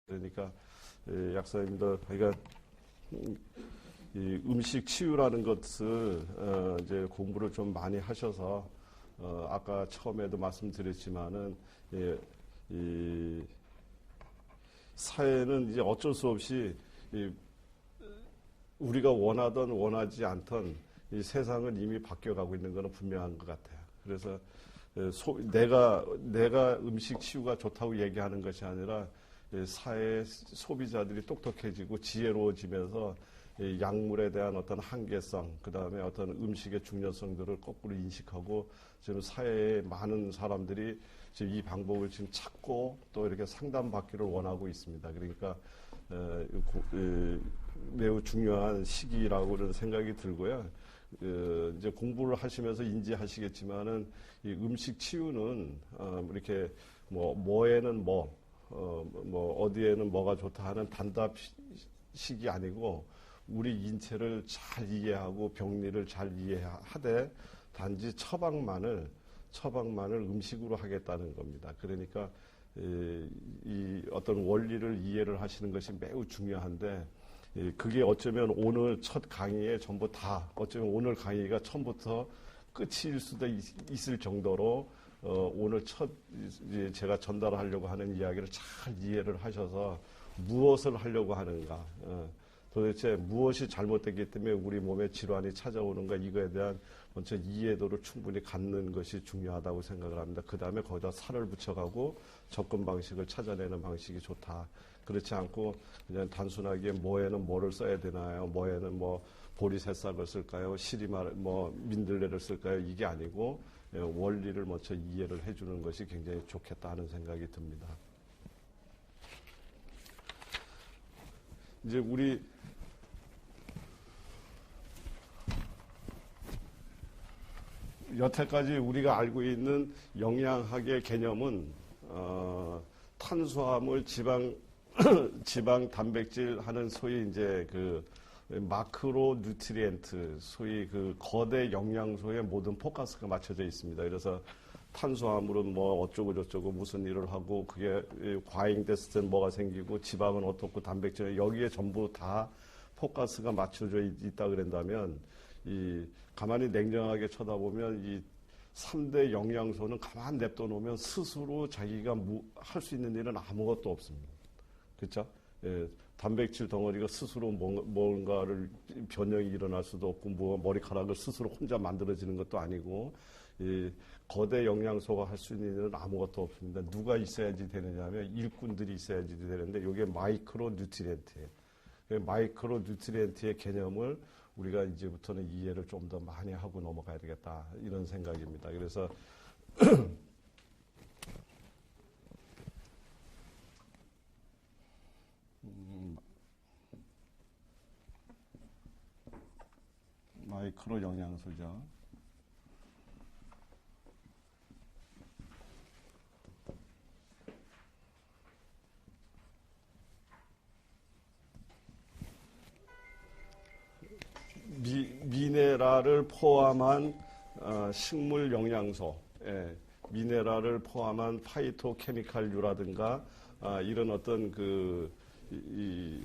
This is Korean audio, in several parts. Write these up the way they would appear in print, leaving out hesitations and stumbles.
그러니까 약사님들 그러니까 이 음식 치유라는 것을 이제 공부를 좀 많이 하셔서 아까 처음에도 말씀드렸지만은 이 사회는 이제 어쩔 수 없이 우리가 원하던 원하지 않던 이 세상은 이미 바뀌어가고 있는 것은 분명한 것 같아요. 그래서 내가 음식 치유가 좋다고 얘기하는 것이 아니라 사회 소비자들이 똑똑해지고 지혜로워지면서 약물에 대한 어떤 한계성, 그 다음에 어떤 음식의 중요성들을 거꾸로 인식하고 지금 사회에 많은 사람들이 지금 이 방법을 지금 찾고 또 이렇게 상담받기를 원하고 있습니다. 그러니까 매우 중요한 시기라고는 생각이 들고요. 이제 공부를 하시면서 인지하시겠지만은 이 음식 치유는 이렇게 뭐에는 어디에는 뭐가 좋다 하는 단답식이 아니고 우리 인체를 잘 이해하고 병리를 잘 이해하되 단지 처방만을 음식으로 하겠다는 겁니다. 그러니까 이 어떤 원리를 이해를 하시는 것이 매우 중요한데 그게 어쩌면 오늘 첫 강의에 전부 다 어쩌면 오늘 강의가 처음부터 끝일 수도 있을 정도로 오늘 첫 제가 전달하려고 하는 이야기를 잘 이해를 하셔서 무엇을 하려고 하는가, 도대체 무엇이 잘못됐기 때문에 우리 몸에 질환이 찾아오는가, 이거에 대한 먼저 이해도를 충분히 갖는 것이 중요하다고 생각을 합니다. 그 다음에 거기다 살을 붙여가고 접근 방식을 찾아내는 방식이 좋다. 그렇지 않고 그냥 단순하게 뭐에는 뭐를 써야 되나요? 뭐에는 보리새싹을 쓸까요? 민들레를 쓸까요? 이게 아니고 원리를 먼저 이해를 해주는 것이 굉장히 좋겠다 하는 생각이 듭니다. 이제 우리 여태까지 우리가 알고 있는 영양학의 개념은 탄수화물, 지방, 단백질 하는 소위 이제 그 마크로 뉴트리엔트, 소위 그 거대 영양소에 모든 포커스가 맞춰져 있습니다. 그래서 탄수화물은 어쩌고 저쩌고 무슨 일을 하고 그게 과잉됐을 때는 뭐가 생기고 지방은 어떻고 단백질은 여기에 전부 다 포커스가 맞춰져 있다 그런다면 가만히 냉정하게 쳐다보면 이 3대 영양소는 가만 냅둬 놓으면 스스로 자기가 할 수 있는 일은 아무것도 없습니다. 그렇죠? 단백질 덩어리가 스스로 뭔가를 변형이 일어날 수도 없고 머리카락을 스스로 혼자 만들어지는 것도 아니고 거대 영양소가 할 수 있는 일은 아무것도 없습니다. 누가 있어야지 되느냐 하면 일꾼들이 있어야지 되는데 이게 마이크로 뉴트리엔트예요. 마이크로 뉴트리엔트의 개념을 우리가 이제부터는 이해를 좀 더 많이 하고 넘어가야 되겠다 이런 생각입니다. 그래서 마이크로 영양소죠. 미네랄을 포함한 식물 영양소, 미네랄을 포함한 파이토케미칼류라든가 이런 어떤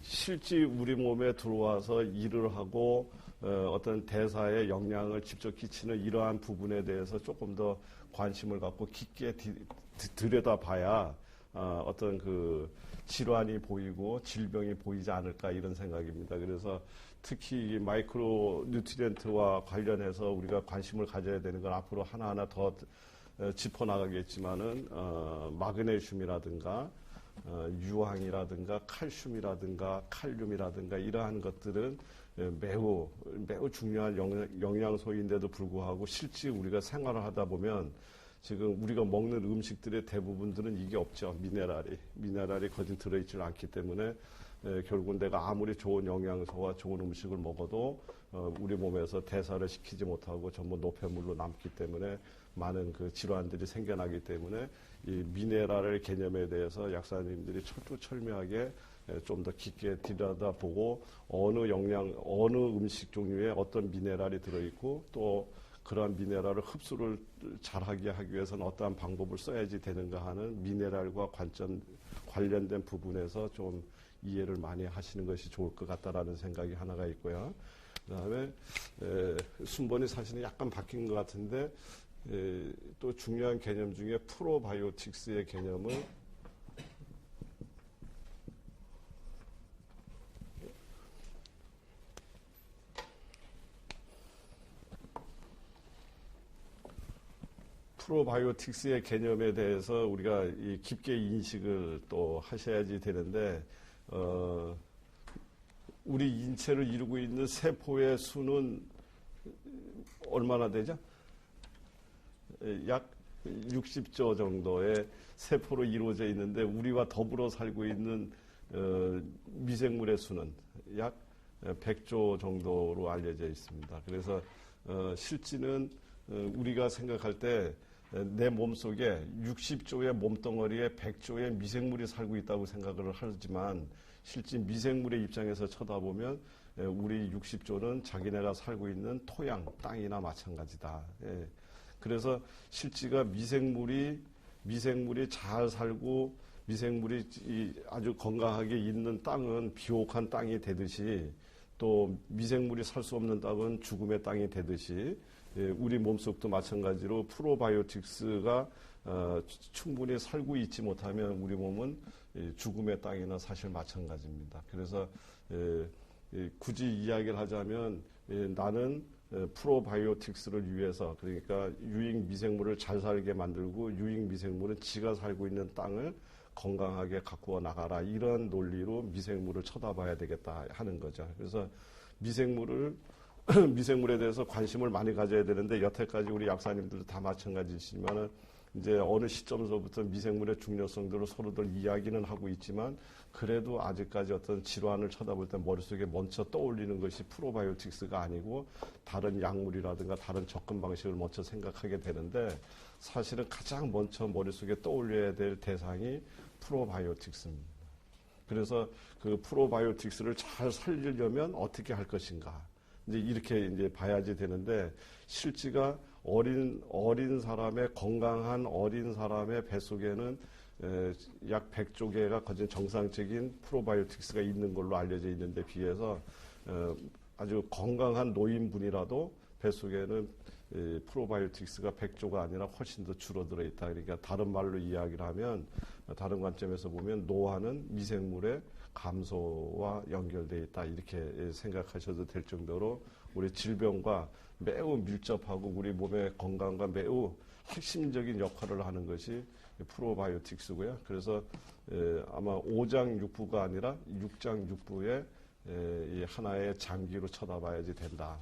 실제 우리 몸에 들어와서 일을 하고 어떤 대사에 영향을 직접 끼치는 이러한 부분에 대해서 조금 더 관심을 갖고 깊게 들여다봐야 어떤 질환이 보이고 질병이 보이지 않을까 이런 생각입니다. 그래서 특히 이 마이크로 뉴트리엔트와 관련해서 우리가 관심을 가져야 되는 건 앞으로 하나하나 더 짚어나가겠지만은 마그네슘이라든가 유황이라든가 칼슘이라든가 칼륨이라든가 이러한 것들은 매우 중요한 영양소인데도 불구하고 실제 우리가 생활을 하다 보면 지금 우리가 먹는 음식들의 대부분들은 이게 없죠. 미네랄이 거진 들어있지 않기 때문에 결국은 내가 아무리 좋은 영양소와 좋은 음식을 먹어도 우리 몸에서 대사를 시키지 못하고 전부 노폐물로 남기 때문에 많은 질환들이 생겨나기 때문에 이 미네랄의 개념에 대해서 약사님들이 철두철미하게 좀 더 깊게 들여다보고 어느 음식 종류에 어떤 미네랄이 들어있고 또 그러한 미네랄을 흡수를 잘하게 하기 위해서는 어떠한 방법을 써야지 되는가 하는 미네랄과 관련된 부분에서 좀 이해를 많이 하시는 것이 좋을 것 같다라는 생각이 하나가 있고요. 그다음에 순번이 사실은 약간 바뀐 것 같은데 또 중요한 개념 중에 프로바이오틱스의 개념을 프로바이오틱스의 개념에 대해서 우리가 깊게 인식을 또 하셔야지 되는데 우리 인체를 이루고 있는 세포의 수는 얼마나 되죠? 약 60조 정도의 세포로 이루어져 있는데 우리와 더불어 살고 있는 미생물의 수는 약 100조 정도로 알려져 있습니다. 그래서 실제는 우리가 생각할 때 내 몸속에 60조의 몸덩어리에 100조의 미생물이 살고 있다고 생각을 하지만 실제 미생물의 입장에서 쳐다보면 우리 60조는 자기네가 살고 있는 토양, 땅이나 마찬가지다. 그래서 실제가 미생물이 잘 살고 미생물이 아주 건강하게 있는 땅은 비옥한 땅이 되듯이 또 미생물이 살 수 없는 땅은 죽음의 땅이 되듯이 우리 몸속도 마찬가지로 프로바이오틱스가 충분히 살고 있지 못하면 우리 몸은 죽음의 땅이나 사실 마찬가지입니다. 그래서 굳이 이야기를 하자면 나는 프로바이오틱스를 위해서 그러니까 유익 미생물을 잘 살게 만들고 유익 미생물은 지가 살고 있는 땅을 건강하게 가꾸어 나가라 이런 논리로 미생물을 쳐다봐야 되겠다 하는 거죠. 그래서 미생물에 대해서 관심을 많이 가져야 되는데 여태까지 우리 약사님들도 다 마찬가지지만은 이제 어느 시점서부터 미생물의 중요성들을 서로들 이야기는 하고 있지만 그래도 아직까지 어떤 질환을 쳐다볼 때 머릿속에 먼저 떠올리는 것이 프로바이오틱스가 아니고 다른 약물이라든가 다른 접근 방식을 먼저 생각하게 되는데 사실은 가장 먼저 머릿속에 떠올려야 될 대상이 프로바이오틱스입니다. 그래서 그 프로바이오틱스를 잘 살리려면 어떻게 할 것인가. 이제 이렇게 이제 봐야지 되는데 실제가 어린 사람의 건강한 어린 사람의 뱃속에는 약 100조 개가 거진 정상적인 프로바이오틱스가 있는 걸로 알려져 있는데 비해서 아주 건강한 노인분이라도 뱃속에는 프로바이오틱스가 100조가 아니라 훨씬 더 줄어들어 있다. 그러니까 다른 말로 이야기를 하면 다른 관점에서 보면 노화는 미생물의 감소와 연결되어 있다. 이렇게 생각하셔도 될 정도로 우리 질병과 매우 밀접하고 우리 몸의 건강과 매우 핵심적인 역할을 하는 것이 프로바이오틱스고요. 그래서 아마 5장 6부가 아니라 6장 6부의 하나의 장기로 쳐다봐야지 된다.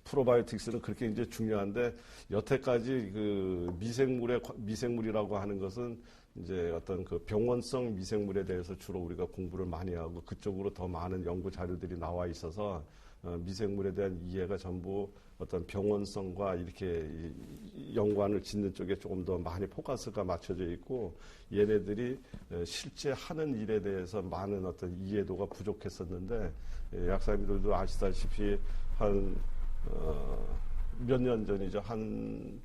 프로바이오틱스는 그렇게 이제 중요한데 여태까지 그 미생물이라고 하는 것은 이제 어떤 그 병원성 미생물에 대해서 주로 우리가 공부를 많이 하고 그쪽으로 더 많은 연구 자료들이 나와 있어서 미생물에 대한 이해가 전부 어떤 병원성과 이렇게 연관을 짓는 쪽에 조금 더 많이 포커스가 맞춰져 있고 얘네들이 실제 하는 일에 대해서 많은 어떤 이해도가 부족했었는데 약사님들도 아시다시피 한 몇 년 전이죠. 한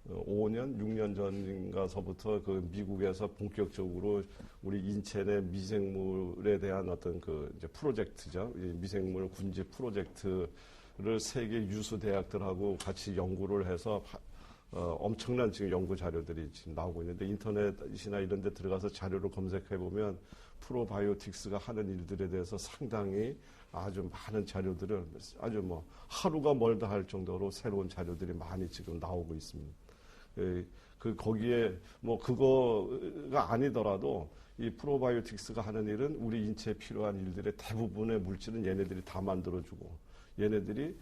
5년, 6년 전인가서부터 그 미국에서 본격적으로 우리 인체 내 미생물에 대한 어떤 그 이제 프로젝트죠. 미생물 군지 프로젝트를 세계 유수 대학들하고 같이 연구를 해서 엄청난 지금 연구 자료들이 지금 나오고 있는데 인터넷이나 이런 데 들어가서 자료를 검색해 보면 프로바이오틱스가 하는 일들에 대해서 상당히 아주 많은 자료들을 아주 뭐 하루가 멀다 할 정도로 새로운 자료들이 많이 지금 나오고 있습니다. 거기에 뭐 그거가 아니더라도 이 프로바이오틱스가 하는 일은 우리 인체에 필요한 일들의 대부분의 물질은 얘네들이 다 만들어주고 얘네들이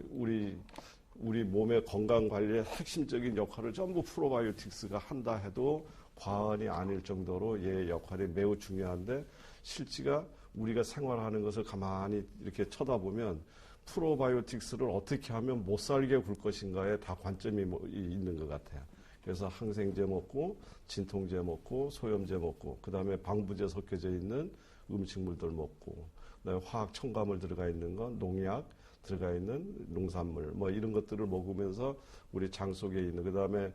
우리 몸의 건강 관리의 핵심적인 역할을 전부 프로바이오틱스가 한다 해도 과언이 아닐 정도로 얘의 역할이 매우 중요한데 실제가 우리가 생활하는 것을 가만히 이렇게 쳐다보면 프로바이오틱스를 어떻게 하면 못 살게 굴 것인가에 다 관점이 있는 것 같아요. 그래서 항생제 먹고 진통제 먹고 소염제 먹고 그다음에 방부제 섞여져 있는 음식물들 먹고 그다음에 화학 첨가물 들어가 있는 건 농약 들어가 있는 농산물 뭐 이런 것들을 먹으면서 우리 장 속에 있는 그다음에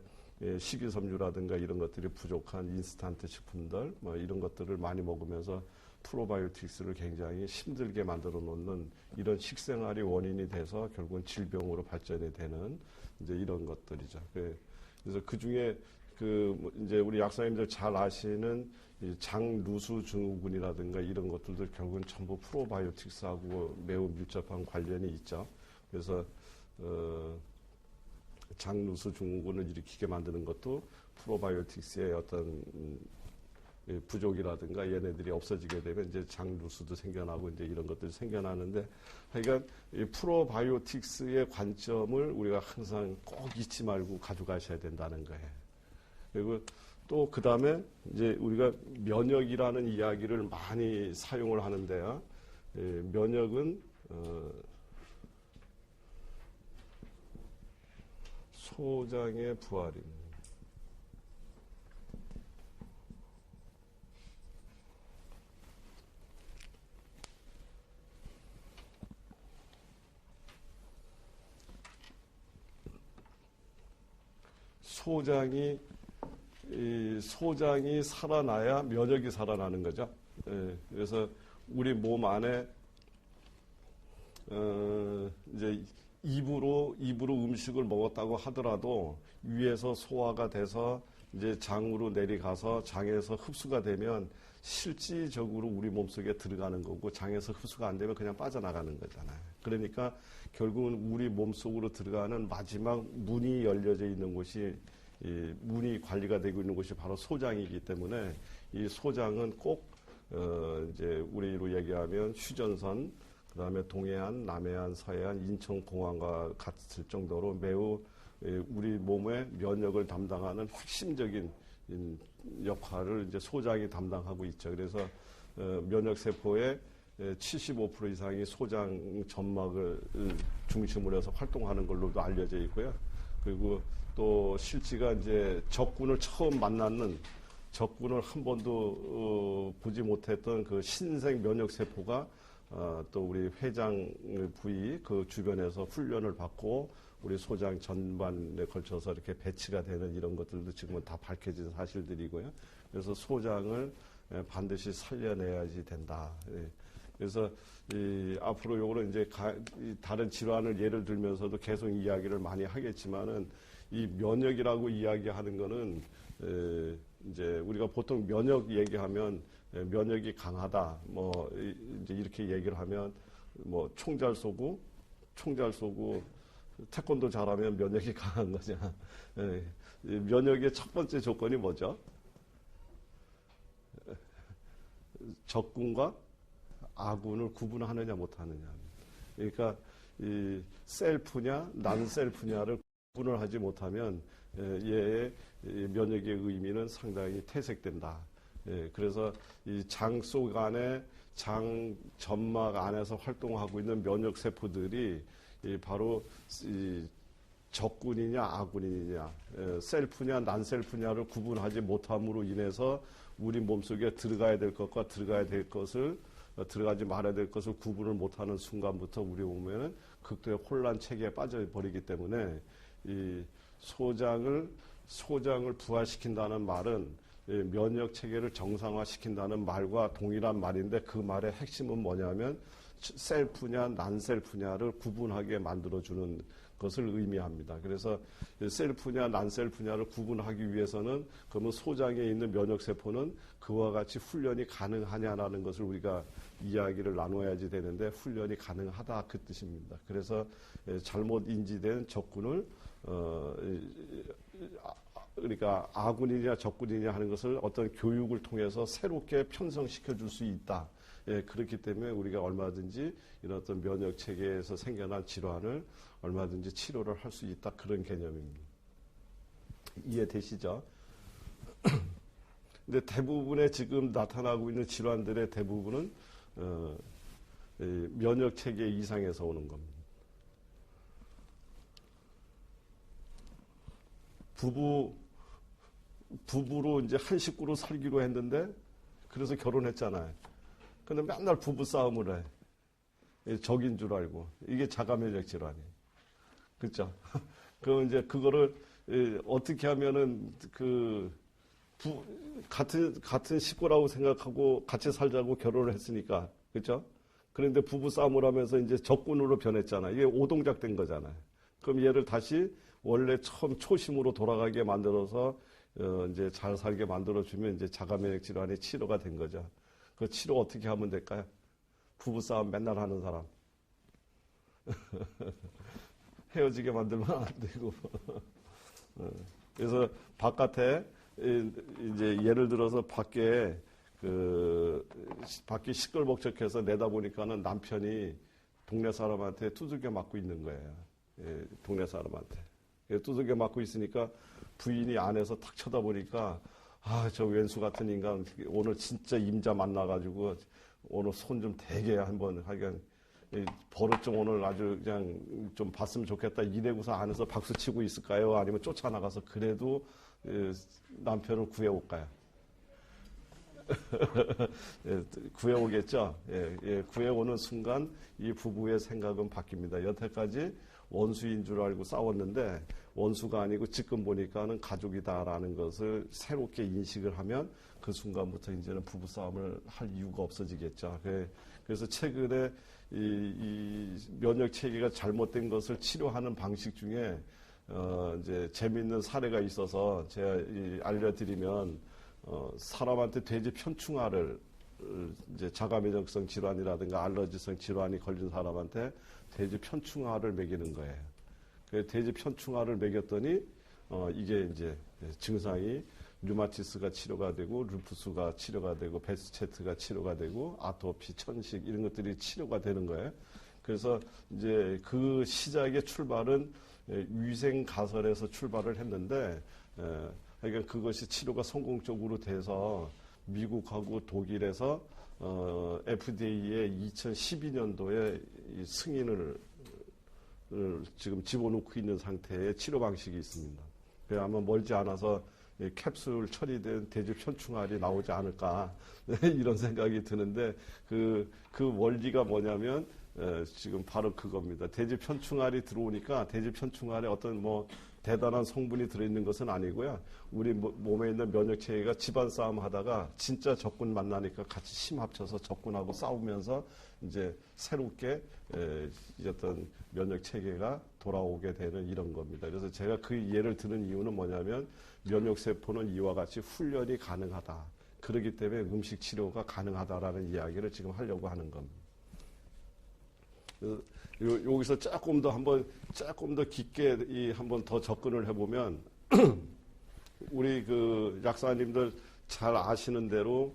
식이섬유라든가 이런 것들이 부족한 인스턴트 식품들 뭐 이런 것들을 많이 먹으면서 프로바이오틱스를 굉장히 힘들게 만들어 놓는 이런 식생활이 원인이 돼서 결국은 질병으로 발전이 되는 이제 이런 것들이죠. 그래서 그 중에 이제 우리 약사님들 잘 아시는 이 장누수 증후군이라든가 이런 것들도 결국은 전부 프로바이오틱스하고 매우 밀접한 관련이 있죠. 그래서 장누수 증후군을 일으키게 만드는 것도 프로바이오틱스의 어떤 부족이라든가 얘네들이 없어지게 되면 이제 장누수도 생겨나고 이제 이런 것들이 생겨나는데, 그러니까 이 프로바이오틱스의 관점을 우리가 항상 꼭 잊지 말고 가져가셔야 된다는 거예요. 그리고 또 그 다음에 이제 우리가 면역이라는 이야기를 많이 사용을 하는데요. 면역은 소장의 부활입니다. 소장이 살아나야 면역이 살아나는 거죠. 그래서 우리 몸 안에 이제 입으로 음식을 먹었다고 하더라도 위에서 소화가 돼서 이제 장으로 내려가서 장에서 흡수가 되면 실질적으로 우리 몸속에 들어가는 거고, 장에서 흡수가 안 되면 그냥 빠져나가는 거잖아요. 그러니까 결국은 우리 몸속으로 들어가는 마지막 문이 열려져 있는 곳이, 이 문이 관리가 되고 있는 곳이 바로 소장이기 때문에 이 소장은 꼭 이제 우리로 얘기하면 휴전선, 그다음에 동해안, 남해안, 서해안, 인천공항과 같을 정도로 매우 우리 몸의 면역을 담당하는 핵심적인 역할을 이제 소장이 담당하고 있죠. 그래서 면역세포의 75% 이상이 소장 점막을 중심으로 해서 활동하는 걸로도 알려져 있고요. 그리고 또 실제가 이제 적군을 처음 만나는, 적군을 한 번도 보지 못했던 그 신생 면역세포가 또 우리 회장 부위 그 주변에서 훈련을 받고 우리 소장 전반에 걸쳐서 이렇게 배치가 되는 이런 것들도 지금은 다 밝혀진 사실들이고요. 그래서 소장을 반드시 살려내야지 된다. 그래서 앞으로 요거는 이제 다른 질환을 예를 들면서도 계속 이야기를 많이 하겠지만은, 이 면역이라고 이야기하는 거는 이제 우리가 보통 면역 얘기하면 면역이 강하다, 뭐 이제 이렇게 얘기를 하면 뭐 총 잘 쏘고 태권도 잘하면 면역이 강한 거냐. 면역의 첫 번째 조건이 뭐죠? 적군과 아군을 구분하느냐 못하느냐. 그러니까 이 셀프냐 난셀프냐를 구분을 하지 못하면 얘의 면역의 의미는 상당히 퇴색된다. 그래서 이 장 속 안에, 장 점막 안에서 활동하고 있는 면역 세포들이 바로 이 적군이냐 아군이냐, 셀프냐 난셀프냐를 구분하지 못함으로 인해서 우리 몸속에 들어가야 될 것과 들어가지 말아야 될 것을 구분을 못하는 순간부터 우리 몸에는 극도의 혼란 체계에 빠져버리기 때문에, 이 소장을 부활시킨다는 말은 면역 체계를 정상화시킨다는 말과 동일한 말인데, 그 말의 핵심은 뭐냐면 셀프냐 난셀프냐를 구분하게 만들어주는 것을 의미합니다. 그래서 셀프냐 난셀프냐를 구분하기 위해서는 그러면 소장에 있는 면역세포는 그와 같이 훈련이 가능하냐라는 것을 우리가 이야기를 나눠야지 되는데, 훈련이 가능하다 그 뜻입니다. 그래서 잘못 인지된 적군을 그러니까 아군이냐 적군이냐 하는 것을 어떤 교육을 통해서 새롭게 편성시켜 줄 수 있다. 그렇기 때문에 우리가 얼마든지 이런 어떤 면역 체계에서 생겨난 질환을 얼마든지 치료를 할 수 있다, 그런 개념입니다. 이해되시죠? 근데 대부분의 지금 나타나고 있는 질환들의 대부분은 면역 체계 이상에서 오는 겁니다. 부부로 이제 한 식구로 살기로 했는데, 그래서 결혼했잖아요. 근데 맨날 부부 싸움을 해. 적인 줄 알고. 이게 자가면역 질환이에요. 그렇죠? 그럼 이제 그거를 어떻게 하면은 같은 식구라고 생각하고 같이 살자고 결혼을 했으니까, 그렇죠? 그런데 부부 싸움을 하면서 이제 적군으로 변했잖아. 이게 오동작 된 거잖아요. 그럼 얘를 다시 원래 처음 초심으로 돌아가게 만들어서 이제 잘 살게 만들어주면 이제 자가면역 질환의 치료가 된 거죠. 그 치료 어떻게 하면 될까요? 부부 싸움 맨날 하는 사람. 헤어지게 만들면 안 되고. 그래서 바깥에 이제 예를 들어서 밖에 밖이 시끌벅적해서 내다보니까는 남편이 동네 사람한테 두들겨 맞고 있는 거예요. 예, 동네 사람한테. 두들겨 맞고 있으니까 부인이 안에서 탁 쳐다보니까 저 왼수 같은 인간 오늘 진짜 임자 만나가지고 오늘 손 좀 대게 한번 하여간 버릇 좀 오늘 아주 그냥 좀 봤으면 좋겠다 이래고서 안에서 박수 치고 있을까요? 아니면 쫓아나가서 그래도 남편을 구해올까요? 예, 구해오겠죠. 구해오는 순간 이 부부의 생각은 바뀝니다. 여태까지 원수인 줄 알고 싸웠는데 원수가 아니고 지금 보니까는 가족이다라는 것을 새롭게 인식을 하면 그 순간부터 이제는 부부 싸움을 할 이유가 없어지겠죠. 그래서 최근에 이 면역 체계가 잘못된 것을 치료하는 방식 중에 이제 재미있는 사례가 있어서 제가 알려드리면 사람한테 돼지 편충화를 이제 자가면역성 질환이라든가 알러지성 질환이 걸린 사람한테 돼지 편충화를 먹이는 거예요. 그 돼지 편충화를 먹였더니 이게 이제 증상이 류마티스가 치료가 되고 루푸스가 치료가 되고 베스체트가 치료가 되고 아토피, 천식 이런 것들이 치료가 되는 거예요. 그래서 이제 그 시작의 출발은 위생 가설에서 출발을 했는데 그러니까 그것이 치료가 성공적으로 돼서 미국하고 독일에서 FDA에 2012년도에 승인을 지금 집어넣고 있는 상태의 치료 방식이 있습니다. 아마 멀지 않아서 캡슐 처리된 돼지 편충알이 나오지 않을까 이런 생각이 드는데 그 원리가 뭐냐면 지금 바로 그겁니다. 돼지 편충알이 들어오니까 돼지 편충알에 어떤 대단한 성분이 들어있는 것은 아니고요. 우리 몸에 있는 면역 체계가 집안 싸움 하다가 진짜 적군 만나니까 같이 힘 합쳐서 적군하고 싸우면서 이제 새롭게 어떤 면역 체계가 돌아오게 되는 이런 겁니다. 그래서 제가 그 예를 드는 이유는 뭐냐면 면역 세포는 이와 같이 훈련이 가능하다. 그렇기 때문에 음식 치료가 가능하다라는 이야기를 지금 하려고 하는 겁니다. 여기서 조금 더 깊게 한번 더 접근을 해보면 우리 그 약사님들 잘 아시는 대로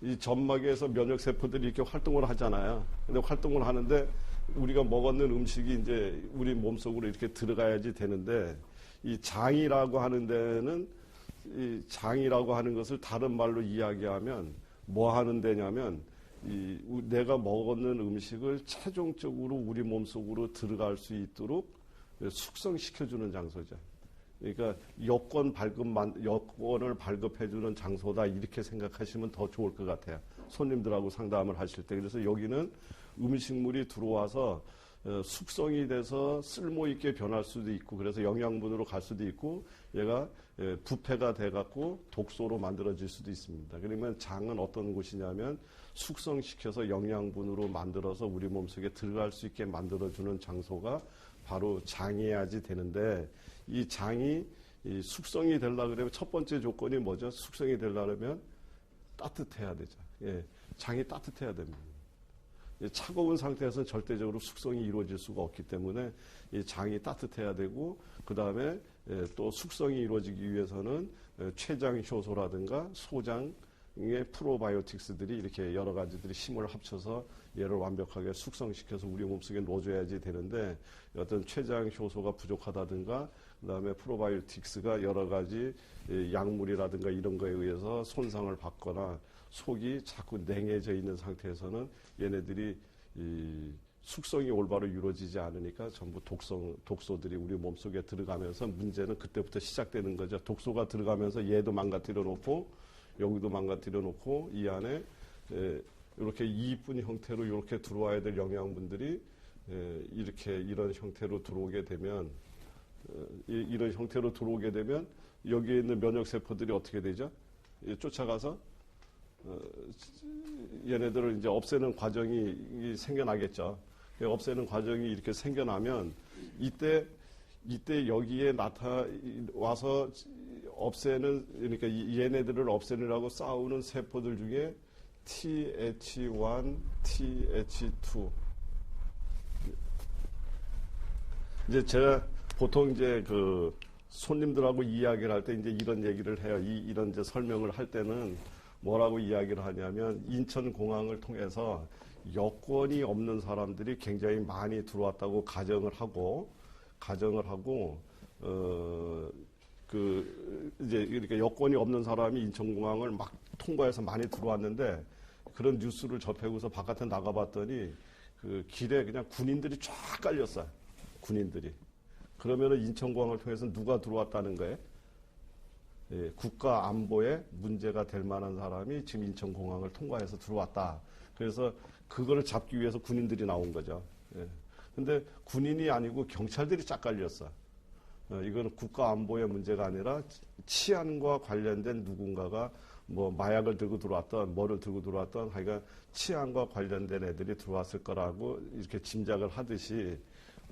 이 점막에서 면역 세포들이 이렇게 활동을 하잖아요. 근데 활동을 하는데 우리가 먹었는 음식이 이제 우리 몸속으로 이렇게 들어가야지 되는데 이 장이라고 하는 데는 이 장이라고 하는 것을 다른 말로 이야기하면 뭐 하는 데냐면 내가 먹었는 음식을 최종적으로 우리 몸속으로 들어갈 수 있도록 숙성시켜주는 장소죠. 그러니까 여권을 발급해주는 장소다 이렇게 생각하시면 더 좋을 것 같아요. 손님들하고 상담을 하실 때. 그래서 여기는 음식물이 들어와서 숙성이 돼서 쓸모있게 변할 수도 있고 그래서 영양분으로 갈 수도 있고 얘가 부패가 돼갖고 독소로 만들어질 수도 있습니다. 그러면 장은 어떤 곳이냐면 숙성시켜서 영양분으로 만들어서 우리 몸속에 들어갈 수 있게 만들어주는 장소가 바로 장이어야지 되는데 이 장이 숙성이 되려고 그러면 첫 번째 조건이 뭐죠? 숙성이 되려면 따뜻해야 되죠. 장이 따뜻해야 됩니다. 차가운 상태에서는 절대적으로 숙성이 이루어질 수가 없기 때문에 이 장이 따뜻해야 되고 그 다음에 또 숙성이 이루어지기 위해서는 췌장 효소라든가 소장의 프로바이오틱스들이 이렇게 여러 가지들이 힘을 합쳐서 얘를 완벽하게 숙성시켜서 우리 몸속에 넣어줘야지 되는데 어떤 췌장 효소가 부족하다든가 그 다음에 프로바이오틱스가 여러 가지 약물이라든가 이런 거에 의해서 손상을 받거나 속이 자꾸 냉해져 있는 상태에서는 얘네들이 숙성이 올바로 이루어지지 않으니까 전부 독소들이 우리 몸속에 들어가면서 문제는 그때부터 시작되는 거죠. 독소가 들어가면서 얘도 망가뜨려 놓고 여기도 망가뜨려 놓고 이 안에 이렇게 이쁜 형태로 이렇게 들어와야 될 영양분들이 이렇게 이런 형태로 들어오게 되면 이런 형태로 들어오게 되면 여기에 있는 면역 세포들이 어떻게 되죠? 쫓아가서 얘네들을 이제 없애는 과정이 생겨나겠죠. 없애는 과정이 이렇게 생겨나면 이때 여기에 와서 없애는, 그러니까 얘네들을 없애느라고 싸우는 세포들 중에 TH1, TH2. 이제 제가 보통 이제 그 손님들하고 이야기를 할 때 이제 이런 얘기를 해요. 이런 이제 설명을 할 때는 뭐라고 이야기를 하냐면, 인천공항을 통해서 여권이 없는 사람들이 굉장히 많이 들어왔다고 가정을 하고, 이제 이렇게 여권이 없는 사람이 인천공항을 막 통과해서 많이 들어왔는데, 그런 뉴스를 접하고서 바깥에 나가봤더니 그 길에 그냥 군인들이 쫙 깔렸어요. 군인들이. 그러면은 인천공항을 통해서 누가 들어왔다는 거예요? 예, 국가 안보에 문제가 될 만한 사람이 지금 인천공항을 통과해서 들어왔다. 그래서 그거를 잡기 위해서 군인들이 나온 거죠. 예. 근데 군인이 아니고 경찰들이 쫙 깔렸어. 이거는 국가 안보의 문제가 아니라 치안과 관련된 누군가가 뭐 마약을 들고 들어왔던, 뭐를 들고 들어왔던, 하여간 치안과 관련된 애들이 들어왔을 거라고 이렇게 짐작을 하듯이,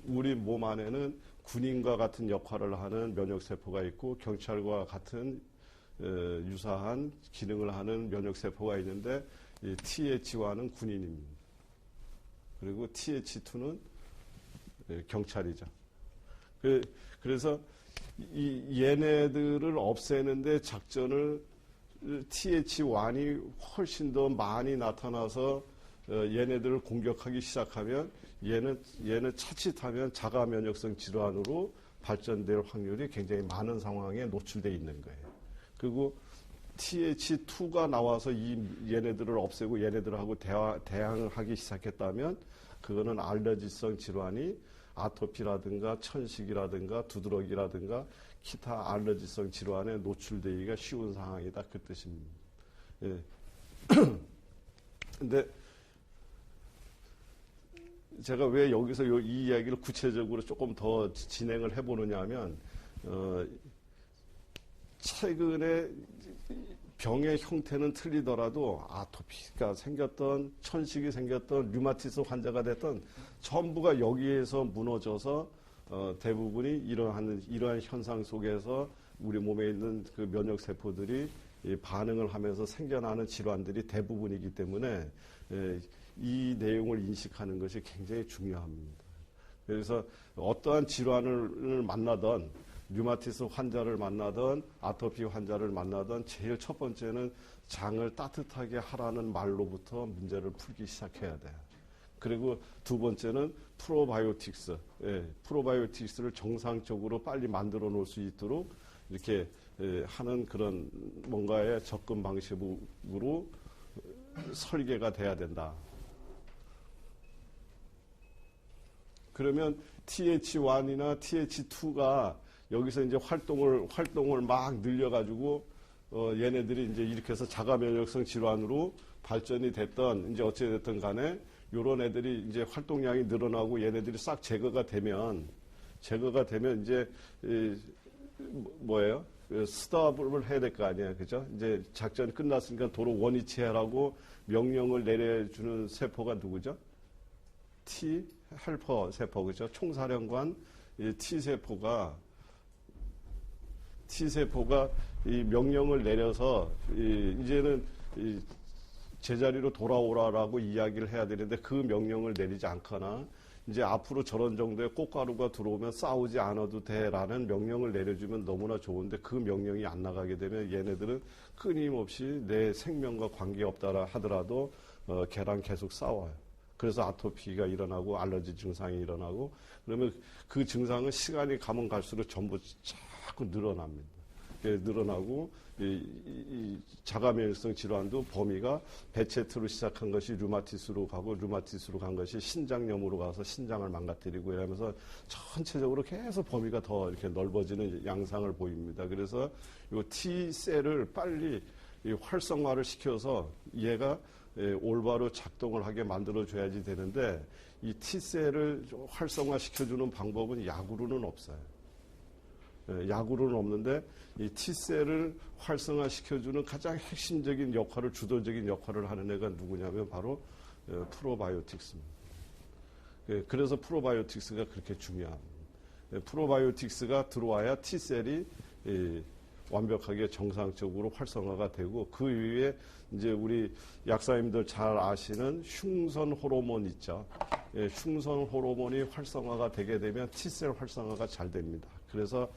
우리 몸 안에는 군인과 같은 역할을 하는 면역세포가 있고 경찰과 같은 유사한 기능을 하는 면역세포가 있는데, 이 TH1은 군인입니다. 그리고 TH2는 경찰이죠. 그래서 얘네들을 없애는데 작전을 TH1이 훨씬 더 많이 나타나서 얘네들을 공격하기 시작하면 얘는 차칫하면 자가 면역성 질환으로 발전될 확률이 굉장히 많은 상황에 노출되어 있는 거예요. 그리고 TH2가 나와서 얘네들을 없애고 얘네들하고 대항을 하기 시작했다면, 그거는 알러지성 질환이 아토피라든가 천식이라든가 두드러기라든가 기타 알러지성 질환에 노출되기가 쉬운 상황이다, 그 뜻입니다. 예. 근데 제가 왜 여기서 이 이야기를 구체적으로 조금 더 진행을 해보느냐 하면, 최근에 병의 형태는 틀리더라도 아토피가 생겼던, 천식이 생겼던, 류마티스 환자가 됐던, 전부가 여기에서 무너져서 대부분이 이러한 현상 속에서 우리 몸에 있는 그 면역 세포들이 반응을 하면서 생겨나는 질환들이 대부분이기 때문에 이 내용을 인식하는 것이 굉장히 중요합니다. 그래서 어떠한 질환을 만나던, 류마티스 환자를 만나던, 아토피 환자를 만나던, 제일 첫 번째는 장을 따뜻하게 하라는 말로부터 문제를 풀기 시작해야 돼요. 그리고 두 번째는 프로바이오틱스, 프로바이오틱스를 정상적으로 빨리 만들어 놓을 수 있도록 이렇게 하는 그런 뭔가의 접근 방식으로 설계가 돼야 된다. 그러면 TH1이나 TH2가 여기서 이제 활동을 막 늘려가지고, 얘네들이 이제 이렇게 해서 자가 면역성 질환으로 발전이 됐던, 이제 어찌됐든 간에, 요런 애들이 이제 활동량이 늘어나고 얘네들이 싹 제거가 되면 이제, 뭐예요? 스탑을 해야 될 거 아니에요. 그죠? 이제 작전이 끝났으니까 도로 원위치해라고 명령을 내려주는 세포가 누구죠? T 헬퍼 세포, 그죠? 총사령관 T세포가 이 명령을 내려서 이제는 제자리로 돌아오라라고 이야기를 해야 되는데, 그 명령을 내리지 않거나, 이제 앞으로 저런 정도의 꽃가루가 들어오면 싸우지 않아도 돼라는 명령을 내려주면 너무나 좋은데, 그 명령이 안 나가게 되면 얘네들은 끊임없이 내 생명과 관계없다 하더라도 걔랑 계속 싸워요. 그래서 아토피가 일어나고 알러지 증상이 일어나고, 그러면 그 증상은 시간이 가면 갈수록 전부 자꾸 늘어납니다. 늘어나고, 이 자가면역성 질환도 범위가 베체트로 시작한 것이 류마티스로 가고, 류마티스로 간 것이 신장염으로 가서 신장을 망가뜨리고 이러면서 전체적으로 계속 범위가 더 이렇게 넓어지는 양상을 보입니다. 그래서 이 T셀을 빨리 활성화를 시켜서 얘가 올바로 작동을 하게 만들어줘야지 되는데 이 T셀을 활성화시켜주는 방법은 약으로는 없어요. 약으로는 없는데 이 T셀을 활성화시켜주는 가장 핵심적인 역할을 주도적인 역할을 하는 애가 누구냐면 바로 프로바이오틱스입니다. 그래서 프로바이오틱스가 그렇게 중요합니다. 프로바이오틱스가 들어와야 T셀이 완벽하게 정상적으로 활성화가 되고 그 위에 이제 우리 약사님들 잘 아시는 흉선 호르몬 있죠. 흉선 호르몬이 활성화가 되게 되면 T셀 활성화가 잘 됩니다. 그래서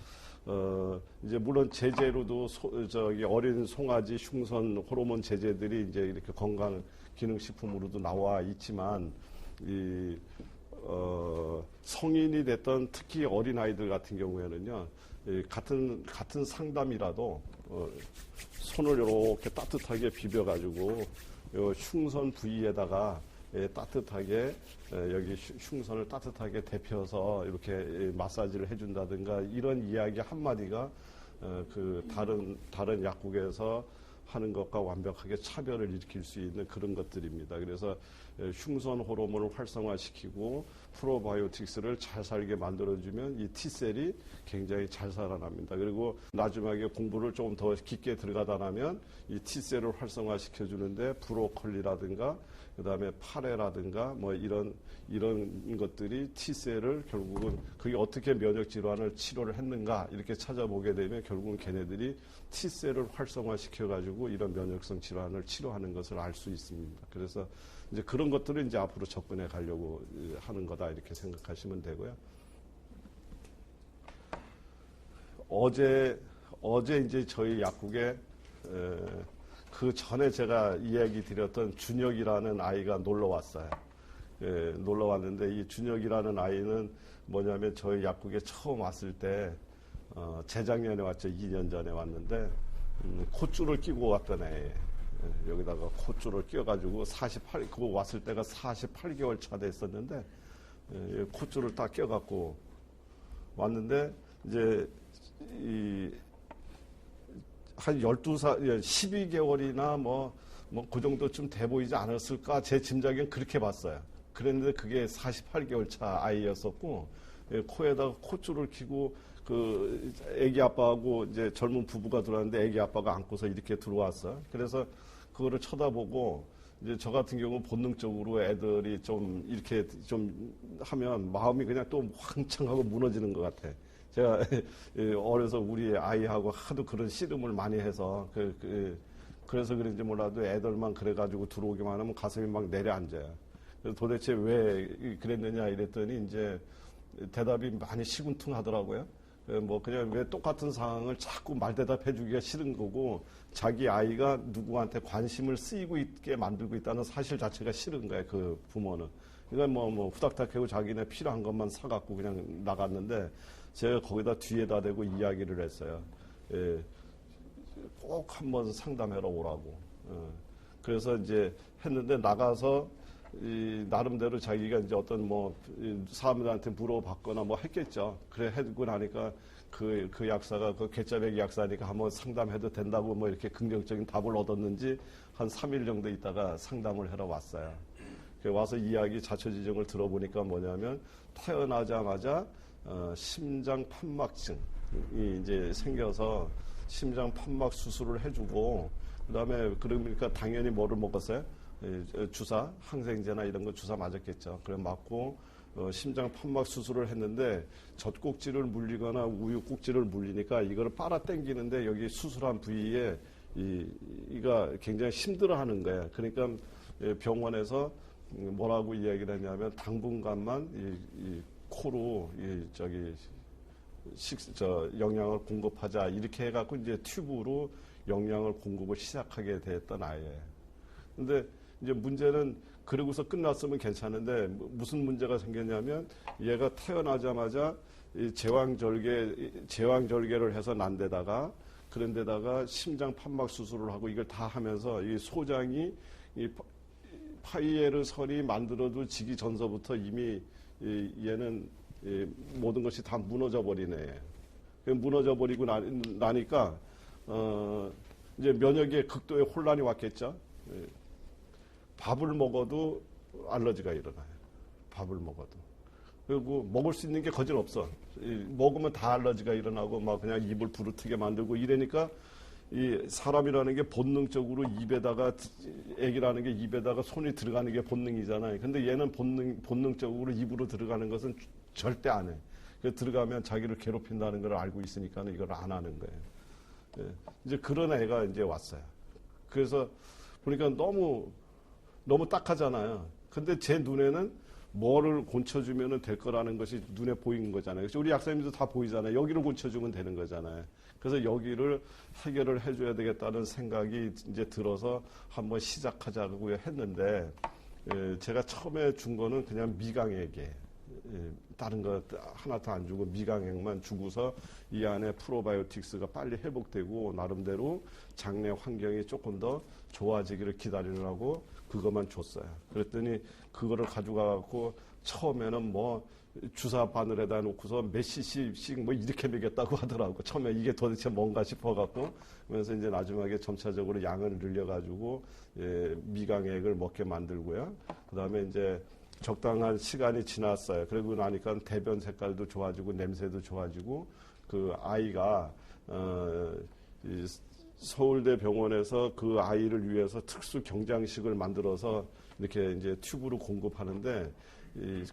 이제 물론 제재로도 어린 송아지 흉선 호르몬 제재들이 이제 이렇게 건강 기능식품으로도 나와 있지만 성인이 됐던 특히 어린 아이들 같은 경우에는요, 같은 상담이라도 손을 이렇게 따뜻하게 비벼가지고 흉선 부위에다가 따뜻하게 여기 흉선을 따뜻하게 데펴서 이렇게 마사지를 해준다든가 이런 이야기 한마디가 그 다른 약국에서 하는 것과 완벽하게 차별을 일으킬 수 있는 그런 것들입니다. 그래서 흉선 호르몬을 활성화시키고 프로바이오틱스를 잘 살게 만들어주면 이 T셀이 굉장히 잘 살아납니다. 그리고 나중에 공부를 조금 더 깊게 들어가다 나면 이 T셀을 활성화시켜주는데 브로콜리라든가 그다음에 파래라든가 뭐 이런 것들이 T셀을 결국은 그게 어떻게 면역 질환을 치료를 했는가 이렇게 찾아보게 되면 결국은 걔네들이 T셀을 활성화시켜 가지고 이런 면역성 질환을 치료하는 것을 알 수 있습니다. 그래서 이제 그런 것들을 이제 앞으로 접근해 가려고 하는 거다 이렇게 생각하시면 되고요. 어제 이제 저희 약국에 그 전에 제가 이야기 드렸던 준혁이라는 아이가 놀러 왔어요. 놀러 왔는데 이 준혁이라는 아이는 뭐냐면 저희 약국에 처음 왔을 때 재작년에 왔죠. 2년 전에 왔는데 콧줄을 끼고 왔던 애예요. 여기다가 콧줄을 끼워가지고 그거 왔을 때가 48개월 차 됐었는데 콧줄을 딱 껴갖고 왔는데 이제 한 12살, 12개월이나 뭐 그 정도쯤 돼 보이지 않았을까 제 짐작엔 그렇게 봤어요. 그랬는데 그게 48개월 차 아이였었고 코에다가 콧줄을 끼고 그 애기 아빠하고 이제 젊은 부부가 들어왔는데 애기 아빠가 안고서 이렇게 들어왔어요. 그래서 그거를 쳐다보고 이제 저 같은 경우 본능적으로 애들이 좀 이렇게 좀 하면 마음이 그냥 또 황창하고 무너지는 것 같아. 제가 어려서 우리 아이하고 하도 그런 씨름을 많이 해서 그래서 그런지 몰라도 애들만 그래가지고 들어오기만 하면 가슴이 막 내려앉아요. 그래서 도대체 왜 그랬느냐 이랬더니 이제 대답이 많이 시군퉁하더라고요. 뭐 그냥 왜 똑같은 상황을 자꾸 말대답해 주기가 싫은 거고 자기 아이가 누구한테 관심을 쓰이고 있게 만들고 있다는 사실 자체가 싫은 거예요. 그 부모는. 그러니까 뭐 후닥닥하고 자기네 필요한 것만 사갖고 그냥 나갔는데 제가 거기다 뒤에다 대고 이야기를 했어요. 꼭 한번 상담하러 오라고. 그래서 이제 했는데 나가서 나름대로 자기가 이제 어떤 사람들한테 물어봤거나 뭐 했겠죠. 그래 해고 나니까 그 약사가 그 개짜배기 약사니까 한번 상담해도 된다고 뭐 이렇게 긍정적인 답을 얻었는지 한 3일 정도 있다가 상담을 하러 왔어요. 와서 이야기 자초지종을 들어보니까 뭐냐면 태어나자마자 심장 판막증이 이제 생겨서 심장 판막 수술을 해주고 그다음에 그러니까 당연히 뭐를 먹었어요? 주사, 항생제나 이런 거 주사 맞았겠죠. 그래 맞고 심장 판막 수술을 했는데 젖꼭지를 물리거나 우유 꼭지를 물리니까 이거를 빨아 당기는데 여기 수술한 부위에 이가 굉장히 힘들어하는 거예요. 그러니까 병원에서 뭐라고 이야기를 했냐면 당분간만 이 코로 영양을 공급하자 이렇게 해갖고 이제 튜브로 영양을 공급을 시작하게 됐던 아이예요. 근데 이제 문제는 그러고서 끝났으면 괜찮은데 무슨 문제가 생겼냐면 얘가 태어나자마자 제왕절개를 해서 난 데다가 그런 데다가 심장 판막 수술을 하고 이걸 다 하면서 이 소장이 이 파이에르설이 만들어지기 전서부터 이미 얘는 모든 것이 다 무너져 버리네. 무너져 버리고 나니까 이제 면역에 극도의 혼란이 왔겠죠. 밥을 먹어도 알러지가 일어나요. 밥을 먹어도. 그리고 먹을 수 있는 게 거진 없어. 먹으면 다 알러지가 일어나고 막 그냥 입을 부르트게 만들고 이러니까 이 사람이라는 게 본능적으로 입에다가, 애기라는 게 입에다가 손이 들어가는 게 본능이잖아요. 근데 얘는 본능적으로 입으로 들어가는 것은 절대 안 해. 들어가면 자기를 괴롭힌다는 걸 알고 있으니까 이걸 안 하는 거예요. 예. 이제 그런 애가 이제 왔어요. 그래서 보니까 너무 딱하잖아요. 근데 제 눈에는 뭐를 곤쳐주면 될 거라는 것이 눈에 보이는 거잖아요. 그래서 우리 약사님도 다 보이잖아요. 여기를 곤쳐주면 되는 거잖아요. 그래서 여기를 해결을 해줘야 되겠다는 생각이 이제 들어서 한번 시작하자고 했는데, 제가 처음에 준 거는 그냥 미강액에, 다른 거 하나도 안 주고 미강액만 주고서 이 안에 프로바이오틱스가 빨리 회복되고 나름대로 장내 환경이 조금 더 좋아지기를 기다리느라고 그것만 줬어요. 그랬더니 그거를 가져가갖고 처음에는 뭐 주사 바늘에다 놓고서 몇 cc씩 뭐 이렇게 먹였다고 하더라고. 처음에 이게 도대체 뭔가 싶어갖고, 그래서 이제 나중에 점차적으로 양을 늘려가지고 미강액을 먹게 만들고요. 그 다음에 이제 적당한 시간이 지났어요. 그러고 나니까 대변 색깔도 좋아지고 냄새도 좋아지고, 그 아이가 서울대 병원에서 그 아이를 위해서 특수 경장식을 만들어서 이렇게 이제 튜브로 공급하는데,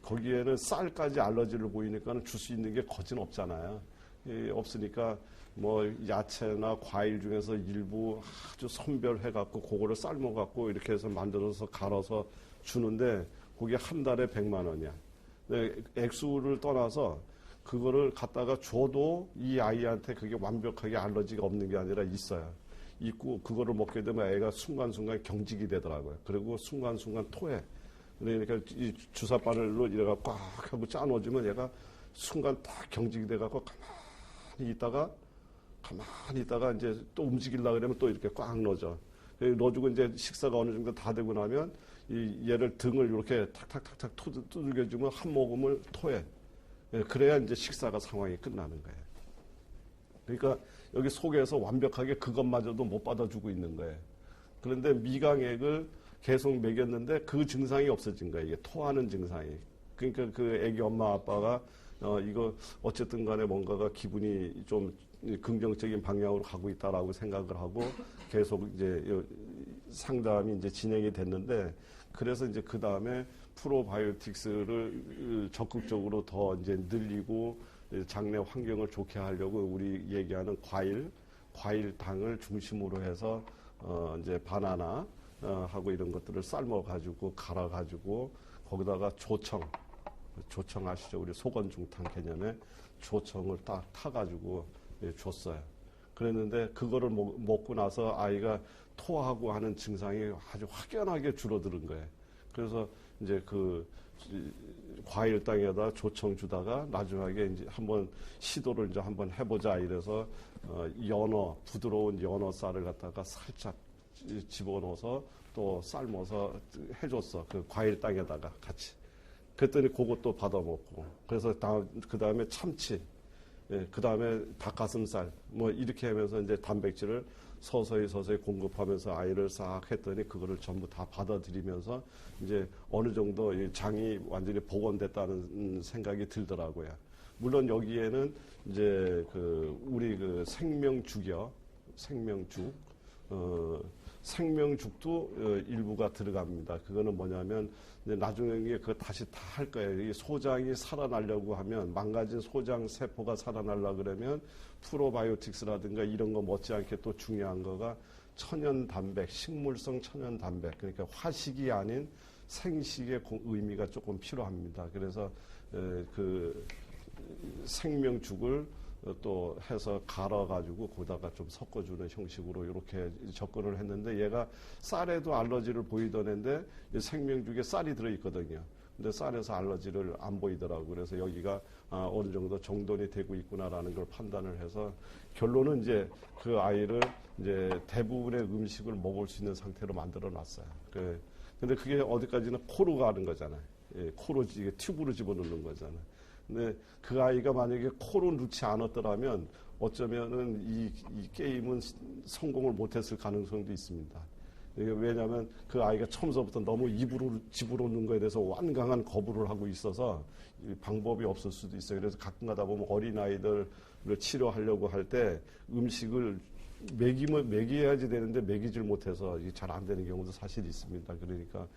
거기에는 쌀까지 알러지를 보이니까 줄 수 있는 게 거진 없잖아요. 없으니까 뭐 야채나 과일 중에서 일부 아주 선별해갖고 그거를 삶아갖고 이렇게 해서 만들어서 갈아서 주는데, 그게 한 달에 100만 원이야. 액수를 떠나서 그거를 갖다가 줘도 이 아이한테 그게 완벽하게 알러지가 없는 게 아니라 있어요. 있고 그거를 먹게 되면 애가 순간순간 경직이 되더라고요. 그리고 순간순간 토해. 그러니까 이 주사 바늘로 이래가 꽉 하고 짜놓아주면 얘가 순간 딱 경직이 돼갖고 가만히 있다가 이제 또 움직이려고 그러면 또 이렇게 꽉 넣어줘. 넣어주고 이제 식사가 어느 정도 다 되고 나면 얘를 등을 이렇게 탁탁탁탁 두들겨주면 한 모금을 토해. 그래야 이제 식사가 상황이 끝나는 거예요. 그러니까 여기 속에서 완벽하게 그것마저도 못 받아주고 있는 거예요. 그런데 미강액을 계속 먹였는데 그 증상이 없어진 거예요. 이게 토하는 증상이. 그러니까 그 애기 엄마 아빠가 이거 어쨌든 간에 뭔가가 기분이 좀 긍정적인 방향으로 가고 있다라고 생각을 하고 계속 이제 상담이 이제 진행이 됐는데, 그래서 이제 그 다음에 프로바이오틱스를 적극적으로 더 이제 늘리고 장내 환경을 좋게 하려고 우리 얘기하는 과일당을 중심으로 해서 이제 바나나 하고 이런 것들을 삶아가지고 갈아가지고 거기다가 조청 아시죠? 우리 소건중탕 개념에 조청을 딱 타가지고 줬어요. 그랬는데 그거를 먹고 나서 아이가 토하고 하는 증상이 아주 확연하게 줄어드는 거예요. 그래서 이제 그 과일당에다 조청 주다가 나중에 이제 한번 시도를 이제 한번 해보자 이래서 부드러운 연어 쌀을 갖다가 살짝 집어넣어서 또 삶아서 해줬어. 그 과일당에다가 같이. 그랬더니 그것도 받아먹고. 그래서 그 다음에 참치, 그 다음에 닭가슴살, 뭐 이렇게 하면서 이제 단백질을 서서히 공급하면서 아이를 싹 했더니 그거를 전부 다 받아들이면서 이제 어느 정도 장이 완전히 복원됐다는 생각이 들더라고요. 물론 여기에는 이제 우리 생명죽이요. 생명죽도 일부가 들어갑니다. 그거는 뭐냐면 이제 나중에 그거 다시 다 할 거예요. 이 소장이 살아나려고 하면, 망가진 소장 세포가 살아나려고 그러면 프로바이오틱스라든가 이런 거 못지않게 또 중요한 거가 천연 단백, 식물성 천연 단백, 그러니까 화식이 아닌 생식의 의미가 조금 필요합니다. 그래서 그 생명죽을 또 해서 갈아가지고 거기다가 좀 섞어주는 형식으로 이렇게 접근을 했는데, 얘가 쌀에도 알러지를 보이던 애인데 생명죽에 쌀이 들어있거든요. 근데 쌀에서 알러지를 안 보이더라고요. 그래서 여기가 어느 정도 정돈이 되고 있구나라는 걸 판단을 해서 결론은 이제 그 아이를 이제 대부분의 음식을 먹을 수 있는 상태로 만들어 놨어요. 근데 그게 어디까지는 코로 가는 거잖아요. 코로 튜브로 집어넣는 거잖아요. 근데 그 아이가 만약에 코로 넣지 않았더라면 어쩌면은 이 게임은 성공을 못했을 가능성도 있습니다. 이게 왜냐하면 그 아이가 처음서부터 너무 입으로 집어넣는 거에 대해서 완강한 거부를 하고 있어서 이 방법이 없을 수도 있어요. 그래서 가끔 가다 보면 어린아이들을 치료하려고 할 때 음식을 먹여야지 되는데 먹이질 못해서 잘 안 되는 경우도 사실 있습니다. 그러니까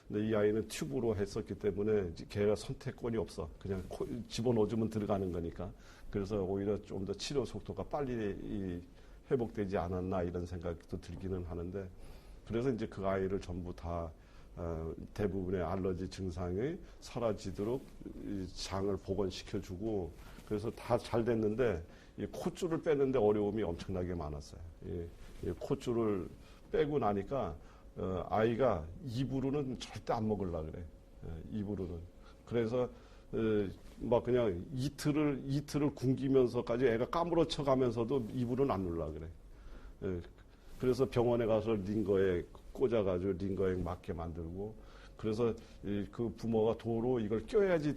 근데 이 아이는 튜브로 했었기 때문에 걔가 선택권이 없어. 그냥 집어넣어주면 들어가는 거니까. 그래서 오히려 좀 더 치료 속도가 빨리 회복되지 않았나 이런 생각도 들기는 하는데, 그래서 이제 그 아이를 전부 다 대부분의 알러지 증상이 사라지도록 장을 복원시켜주고, 그래서 다 잘 됐는데 이 콧줄을 빼는데 어려움이 엄청나게 많았어요. 이 콧줄을 빼고 나니까 아이가 입으로는 절대 안 먹으려고 그래. 입으로는. 그래서 막 그냥 이틀을 굶기면서까지 애가 까무러쳐 가면서도 입으로는 안 누르려고 그래. 그래서 병원에 가서 링거에 꽂아가지고 링거에 맞게 만들고, 그래서 그 부모가 도로 이걸 껴야지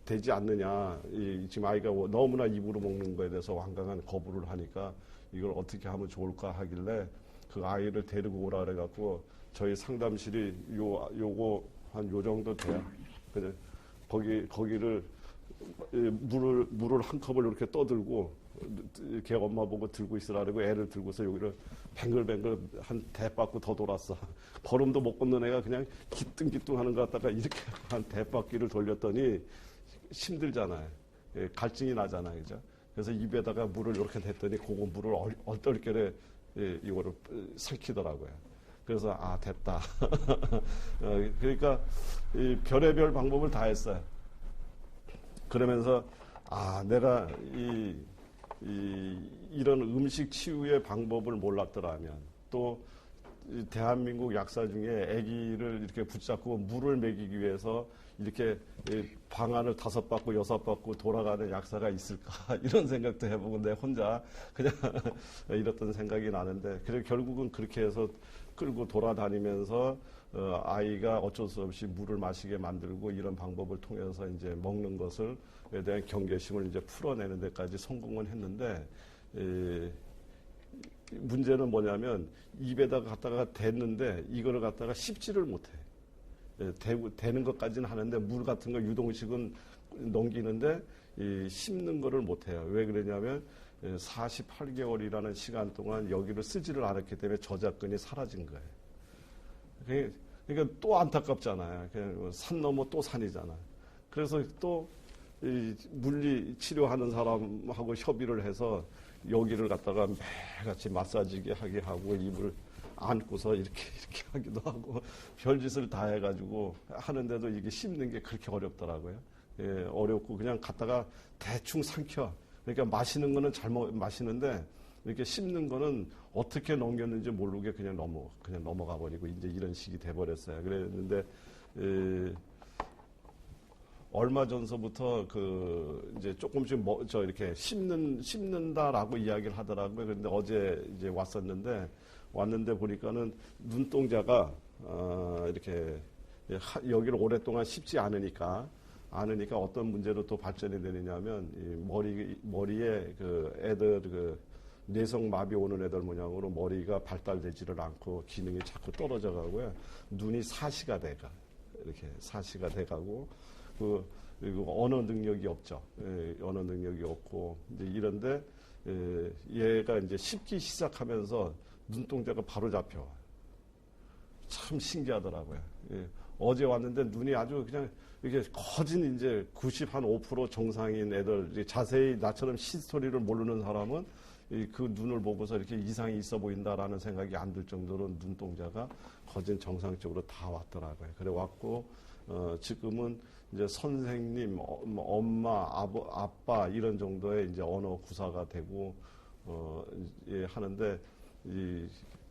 되지 않느냐. 지금 아이가 너무나 입으로 먹는 거에 대해서 완강한 거부를 하니까 이걸 어떻게 하면 좋을까 하길래 그 아이를 데리고 오라 그래갖고 저희 상담실이 요거 한 요 정도 돼요. 그래서 거기를 물을 한 컵을 이렇게 떠들고 걔 엄마 보고 들고 있으라 그러고 애를 들고서 여기를 뱅글뱅글 한 대바퀴 더 돌았어. 걸음도 못 걷는 애가 그냥 기뚱기뚱 하는 것 같다가 이렇게 한 대바퀴를 돌렸더니 힘들잖아요. 갈증이 나잖아요. 그죠? 그래서 입에다가 물을 이렇게 댔더니 그거 물을 얼떨결에 이거를 삼키더라고요. 그래서 됐다. 그러니까 이 별의별 방법을 다 했어요. 그러면서 내가 이런 음식 치유의 방법을 몰랐더라면, 또 대한민국 약사 중에 아기를 이렇게 붙잡고 물을 먹이기 위해서 이렇게 방안을 5바퀴, 6바퀴 돌아가는 약사가 있을까 이런 생각도 해보고 내 혼자 그냥 이랬던 생각이 나는데, 그래 결국은 그렇게 해서 끌고 돌아다니면서 아이가 어쩔 수 없이 물을 마시게 만들고 이런 방법을 통해서 이제 먹는 것을 에 대한 경계심을 이제 풀어내는 데까지 성공은 했는데, 문제는 뭐냐면 입에다가 갖다가 댔는데 이거를 갖다가 씹지를 못해. 대는 것까지는 하는데 물 같은 거 유동식은 넘기는데 씹는 거를 못해요. 왜 그러냐면 48개월이라는 시간 동안 여기를 쓰지를 않았기 때문에 저작근이 사라진 거예요. 그러니까 또 안타깝잖아요. 그냥 산 넘어 또 산이잖아. 그래서 또 물리 치료하는 사람하고 협의를 해서 여기를 갖다가 매같이 마사지게 하게 하고 입을 안고서 이렇게 하기도 하고 별짓을 다 해가지고 하는데도 이게 씹는 게 그렇게 어렵더라고요. 어렵고 그냥 갖다가 대충 삼켜. 그러니까 마시는 거는 잘 마시는데 이렇게 씹는 거는 어떻게 넘겼는지 모르게 그냥 넘어가 버리고 이제 이런 식이 돼버렸어요. 그랬는데 얼마 전서부터 이제 조금씩 이렇게 씹는다라고 이야기를 하더라고요. 그런데 어제 이제 왔는데 보니까는 눈동자가 이렇게 여기를 오랫동안 씹지 않으니까 어떤 문제로 또 발전이 되느냐면 이 머리에 애들 뇌성 마비 오는 애들 모양으로 머리가 발달되지를 않고 기능이 자꾸 떨어져 가고요. 눈이 사시가 돼가. 이렇게 사시가 돼가고 그리고 언어 능력이 없죠. 언어 능력이 없고 이제 이런데 얘가 이제 씹기 시작하면서 눈동자가 바로 잡혀. 참 신기하더라고요. 어제 왔는데 눈이 아주 그냥 이게 거진 이제 95% 정상인 애들, 자세히 나처럼 히스토리를 모르는 사람은 그 눈을 보고서 이렇게 이상이 있어 보인다라는 생각이 안 들 정도로 눈동자가 거진 정상적으로 다 왔더라고요. 그래 왔고 지금은 이제 선생님, 엄마, 아빠 이런 정도의 이제 언어 구사가 되고 하는데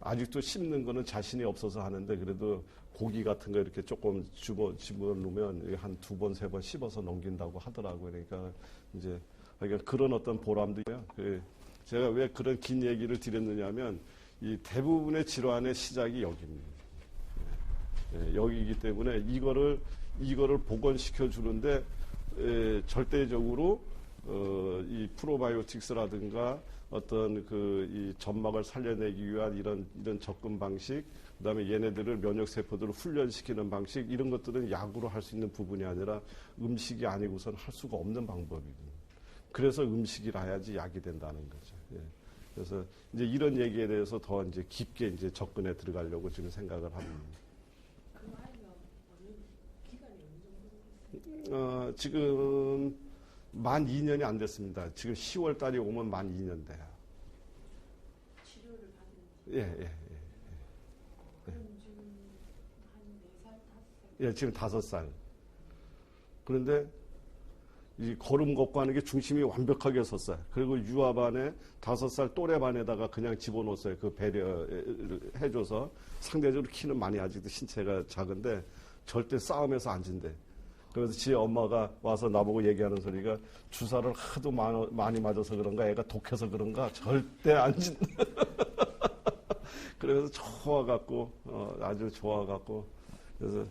아직도 씹는 거는 자신이 없어서 하는데 그래도 고기 같은 거 이렇게 조금 집어넣으면 한 2번, 3번 씹어서 넘긴다고 하더라고요. 그러니까 그런 어떤 보람도 있고요. 제가 왜 그런 긴 얘기를 드렸느냐면 이 대부분의 질환의 시작이 여기입니다. 여기이기 때문에 이거를 복원시켜 주는데 절대적으로 이 프로바이오틱스라든가 어떤 이 점막을 살려내기 위한 이런 접근 방식, 그다음에 얘네들을 면역 세포들을 훈련시키는 방식, 이런 것들은 약으로 할 수 있는 부분이 아니라 음식이 아니고선 할 수가 없는 방법이거든요. 그래서 음식이라 해야지 약이 된다는 거죠. 예. 그래서 이제 이런 얘기에 대해서 더 이제 깊게 이제 접근해 들어가려고 지금 생각을 합니다. 그거 하려면 기간이 어느 정도? 지금 만 2년이 안 됐습니다. 지금 10월 달이 오면 만 2년 돼요. 치료를 받는지? 예, 예. 그럼 지금 한 4살, 5살? 예, 지금 5살. 그런데 이 걸음 걷고 하는 게 중심이 완벽하게 섰어요. 그리고 유아반에 5살 또래반에다가 그냥 집어넣었어요. 그 배려를 해줘서. 상대적으로 키는 많이 아직도 신체가 작은데 절대 싸움에서 안 진대. 그래서 지 엄마가 와서 나보고 얘기하는 소리가 주사를 하도 많이 맞아서 그런가, 애가 독해서 그런가 절대 안 진다. 그래서 좋아갖고 아주 좋아갖고 그래서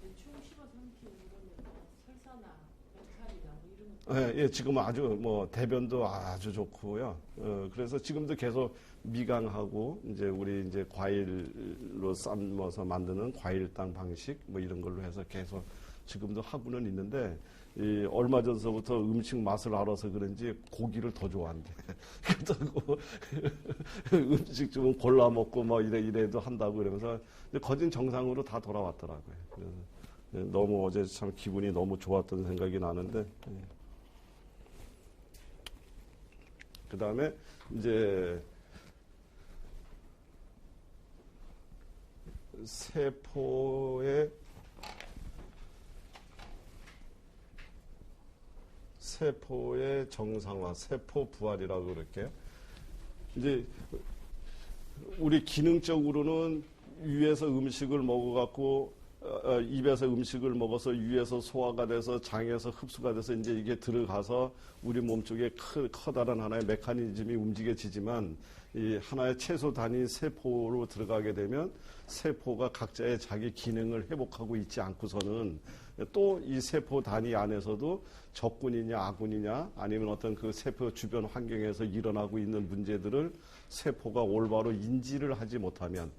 대충 씹어 삼키는 거는 설사나 맥살이나 뭐 이런 거. 예, 지금은 아주 대변도 아주 좋고요. 그래서 지금도 계속 미강하고 이제 우리 이제 과일로 삶아서 만드는 과일당 방식 뭐 이런 걸로 해서 계속 지금도 하고는 있는데 얼마 전서부터 음식 맛을 알아서 그런지 고기를 더 좋아한대. 그렇다고 음식 좀 골라 먹고 뭐 이래도 한다고 그러면서 거진 정상으로 다 돌아왔더라고요. 그래서 너무 어제 참 기분이 너무 좋았던 생각이 나는데. 그 다음에 이제 세포의 정상화, 세포 부활이라고 그럴게요. 이제 우리 기능적으로는 위에서 음식을 먹어갖고 입에서 음식을 먹어서 위에서 소화가 돼서 장에서 흡수가 돼서 이제 이게 들어가서 우리 몸속에 커다란 하나의 메커니즘이 움직여지지만 이 하나의 채소 단위 세포로 들어가게 되면 세포가 각자의 자기 기능을 회복하고 있지 않고서는 또 이 세포 단위 안에서도 적군이냐 아군이냐 아니면 어떤 그 세포 주변 환경에서 일어나고 있는 문제들을 세포가 올바로 인지를 하지 못하면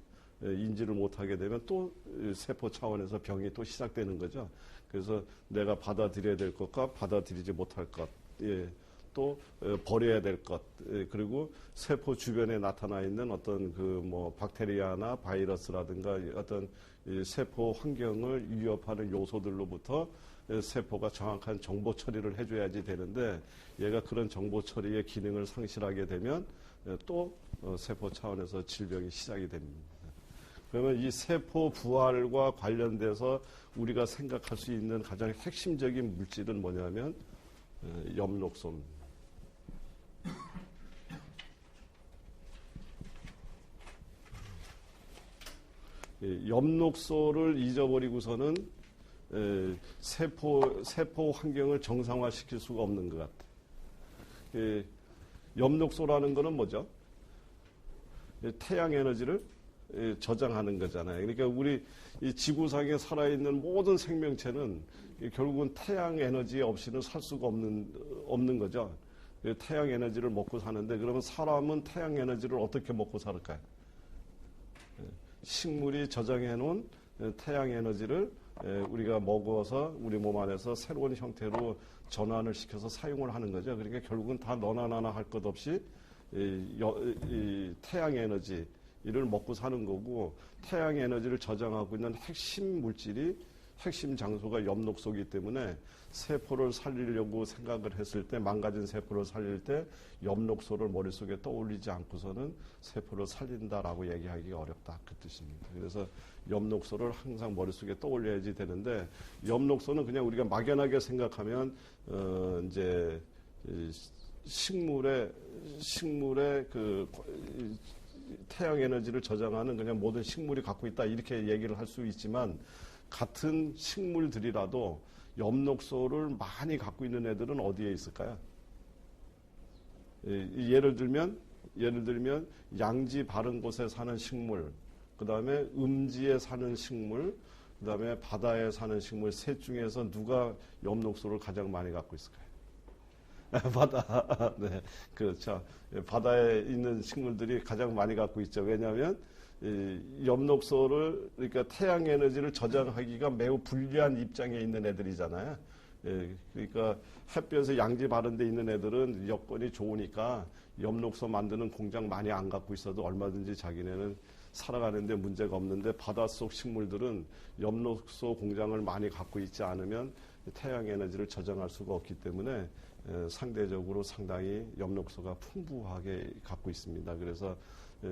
인지를 못하게 되면 또 세포 차원에서 병이 또 시작되는 거죠. 그래서 내가 받아들여야 될 것과 받아들이지 못할 것, 또 버려야 될 것, 그리고 세포 주변에 나타나 있는 어떤 박테리아나 바이러스라든가 어떤 세포 환경을 위협하는 요소들로부터 세포가 정확한 정보 처리를 해줘야지 되는데 얘가 그런 정보 처리의 기능을 상실하게 되면 또 세포 차원에서 질병이 시작이 됩니다. 그러면 이 세포 부활과 관련돼서 우리가 생각할 수 있는 가장 핵심적인 물질은 뭐냐면 엽록소입니다. 엽록소를 잊어버리고서는 세포 환경을 정상화시킬 수가 없는 것 같아요. 엽록소라는 거는 뭐죠? 태양 에너지를 저장하는 거잖아요. 그러니까 우리 이 지구상에 살아있는 모든 생명체는 결국은 태양 에너지 없이는 살 수가 없는 거죠. 태양 에너지를 먹고 사는데 그러면 사람은 태양 에너지를 어떻게 먹고 살을까요? 식물이 저장해 놓은 태양 에너지를 우리가 먹어서 우리 몸 안에서 새로운 형태로 전환을 시켜서 사용을 하는 거죠. 그러니까 결국은 다 너나 나나 할 것 없이 이 태양 에너지를 먹고 사는 거고 태양 에너지를 저장하고 있는 핵심 물질이 핵심 장소가 엽록소이기 때문에 세포를 살리려고 생각을 했을 때 망가진 세포를 살릴 때 엽록소를 머릿속에 떠올리지 않고서는 세포를 살린다라고 얘기하기가 어렵다 그 뜻입니다. 그래서 엽록소를 항상 머릿속에 떠올려야지 되는데 엽록소는 그냥 우리가 막연하게 생각하면 이제 식물의 그 태양 에너지를 저장하는 그냥 모든 식물이 갖고 있다 이렇게 얘기를 할 수 있지만 같은 식물들이라도 엽록소를 많이 갖고 있는 애들은 어디에 있을까요? 예를 들면 양지 바른 곳에 사는 식물, 그 다음에 음지에 사는 식물, 그 다음에 바다에 사는 식물 셋 중에서 누가 엽록소를 가장 많이 갖고 있을까요? 바다. 네, 그렇죠. 바다에 있는 식물들이 가장 많이 갖고 있죠. 왜냐하면 이 엽록소를 그러니까 태양 에너지를 저장하기가 매우 불리한 입장에 있는 애들이잖아요. 그러니까 햇볕에 양지 바른 데 있는 애들은 여건이 좋으니까 엽록소 만드는 공장 많이 안 갖고 있어도 얼마든지 자기네는 살아가는데 문제가 없는데 바닷속 식물들은 엽록소 공장을 많이 갖고 있지 않으면 태양 에너지를 저장할 수가 없기 때문에 상대적으로 상당히 엽록소가 풍부하게 갖고 있습니다. 그래서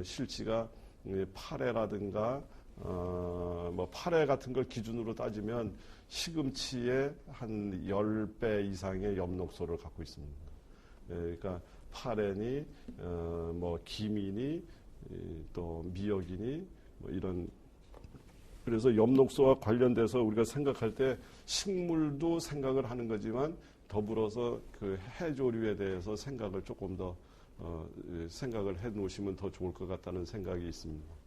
실치가 8회라든가 뭐 8회 같은 걸 기준으로 따지면 시금치의 한 10배 이상의 엽록소를 갖고 있습니다. 그러니까 8회니 뭐 김이니 또 미역이니 뭐 이런 그래서 엽록소와 관련돼서 우리가 생각할 때 식물도 생각을 하는 거지만 더불어서 그 해조류에 대해서 생각을 조금 더 생각을 해 놓으시면 더 좋을 것 같다는 생각이 있습니다.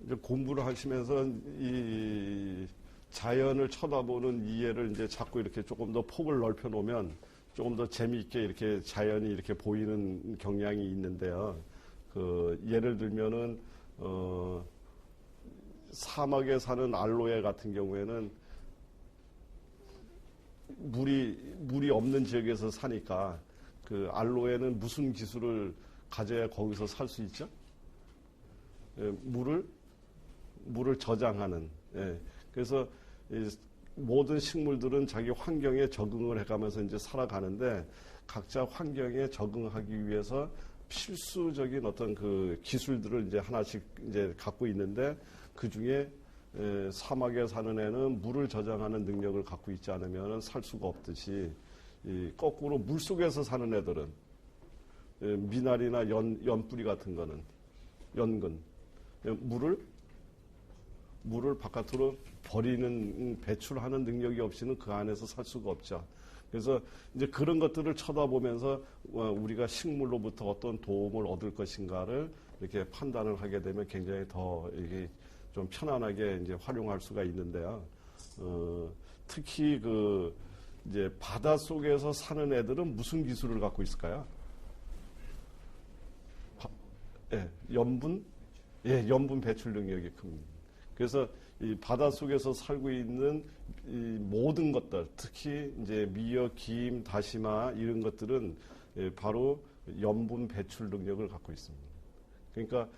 이제 공부를 하시면서 이 자연을 쳐다보는 이해를 이제 자꾸 이렇게 조금 더 폭을 넓혀 놓으면 조금 더 재미있게 이렇게 자연이 이렇게 보이는 경향이 있는데요. 그 예를 들면은 사막에 사는 알로에 같은 경우에는 물이 없는 지역에서 사니까 그 알로에는 무슨 기술을 가져야 거기서 살 수 있죠? 물을 저장하는. 그래서 모든 식물들은 자기 환경에 적응을 해가면서 이제 살아가는데 각자 환경에 적응하기 위해서 필수적인 어떤 그 기술들을 이제 하나씩 이제 갖고 있는데 그 중에 사막에 사는 애는 물을 저장하는 능력을 갖고 있지 않으면 살 수가 없듯이 거꾸로 물 속에서 사는 애들은 미나리나 연뿌리 같은 거는 연근 물을 바깥으로 버리는 배출하는 능력이 없이는 그 안에서 살 수가 없죠. 그래서 이제 그런 것들을 쳐다보면서 우리가 식물로부터 어떤 도움을 얻을 것인가를 이렇게 판단을 하게 되면 굉장히 더 이게 좀 편안하게 이제 활용할 수가 있는데요. 특히 그 이제 바다 속에서 사는 애들은 무슨 기술을 갖고 있을까요? 염분 배출 능력이 큽니다. 그래서 이 바닷속에서 살고 있는 이 모든 것들, 특히 이제 미역, 김, 다시마 이런 것들은 바로 염분 배출 능력을 갖고 있습니다. 그러니까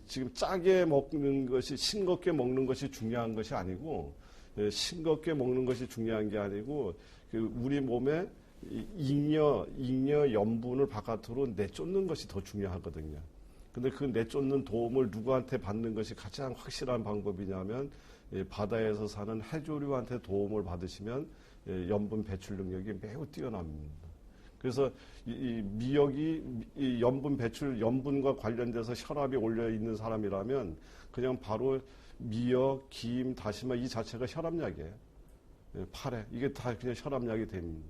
지금 짜게 먹는 것이 싱겁게 먹는 것이 중요한 것이 아니고 싱겁게 먹는 것이 중요한 게 아니고 우리 몸에 잉여 염분을 바깥으로 내쫓는 것이 더 중요하거든요. 근데 그 내쫓는 도움을 누구한테 받는 것이 가장 확실한 방법이냐면 바다에서 사는 해조류한테 도움을 받으시면 염분 배출 능력이 매우 뛰어납니다. 그래서 이 미역이 이 염분 배출, 염분과 관련돼서 혈압이 올려 있는 사람이라면 그냥 바로 미역, 김, 다시마 이 자체가 혈압약이에요. 8회 이게 다 그냥 혈압약이 됩니다.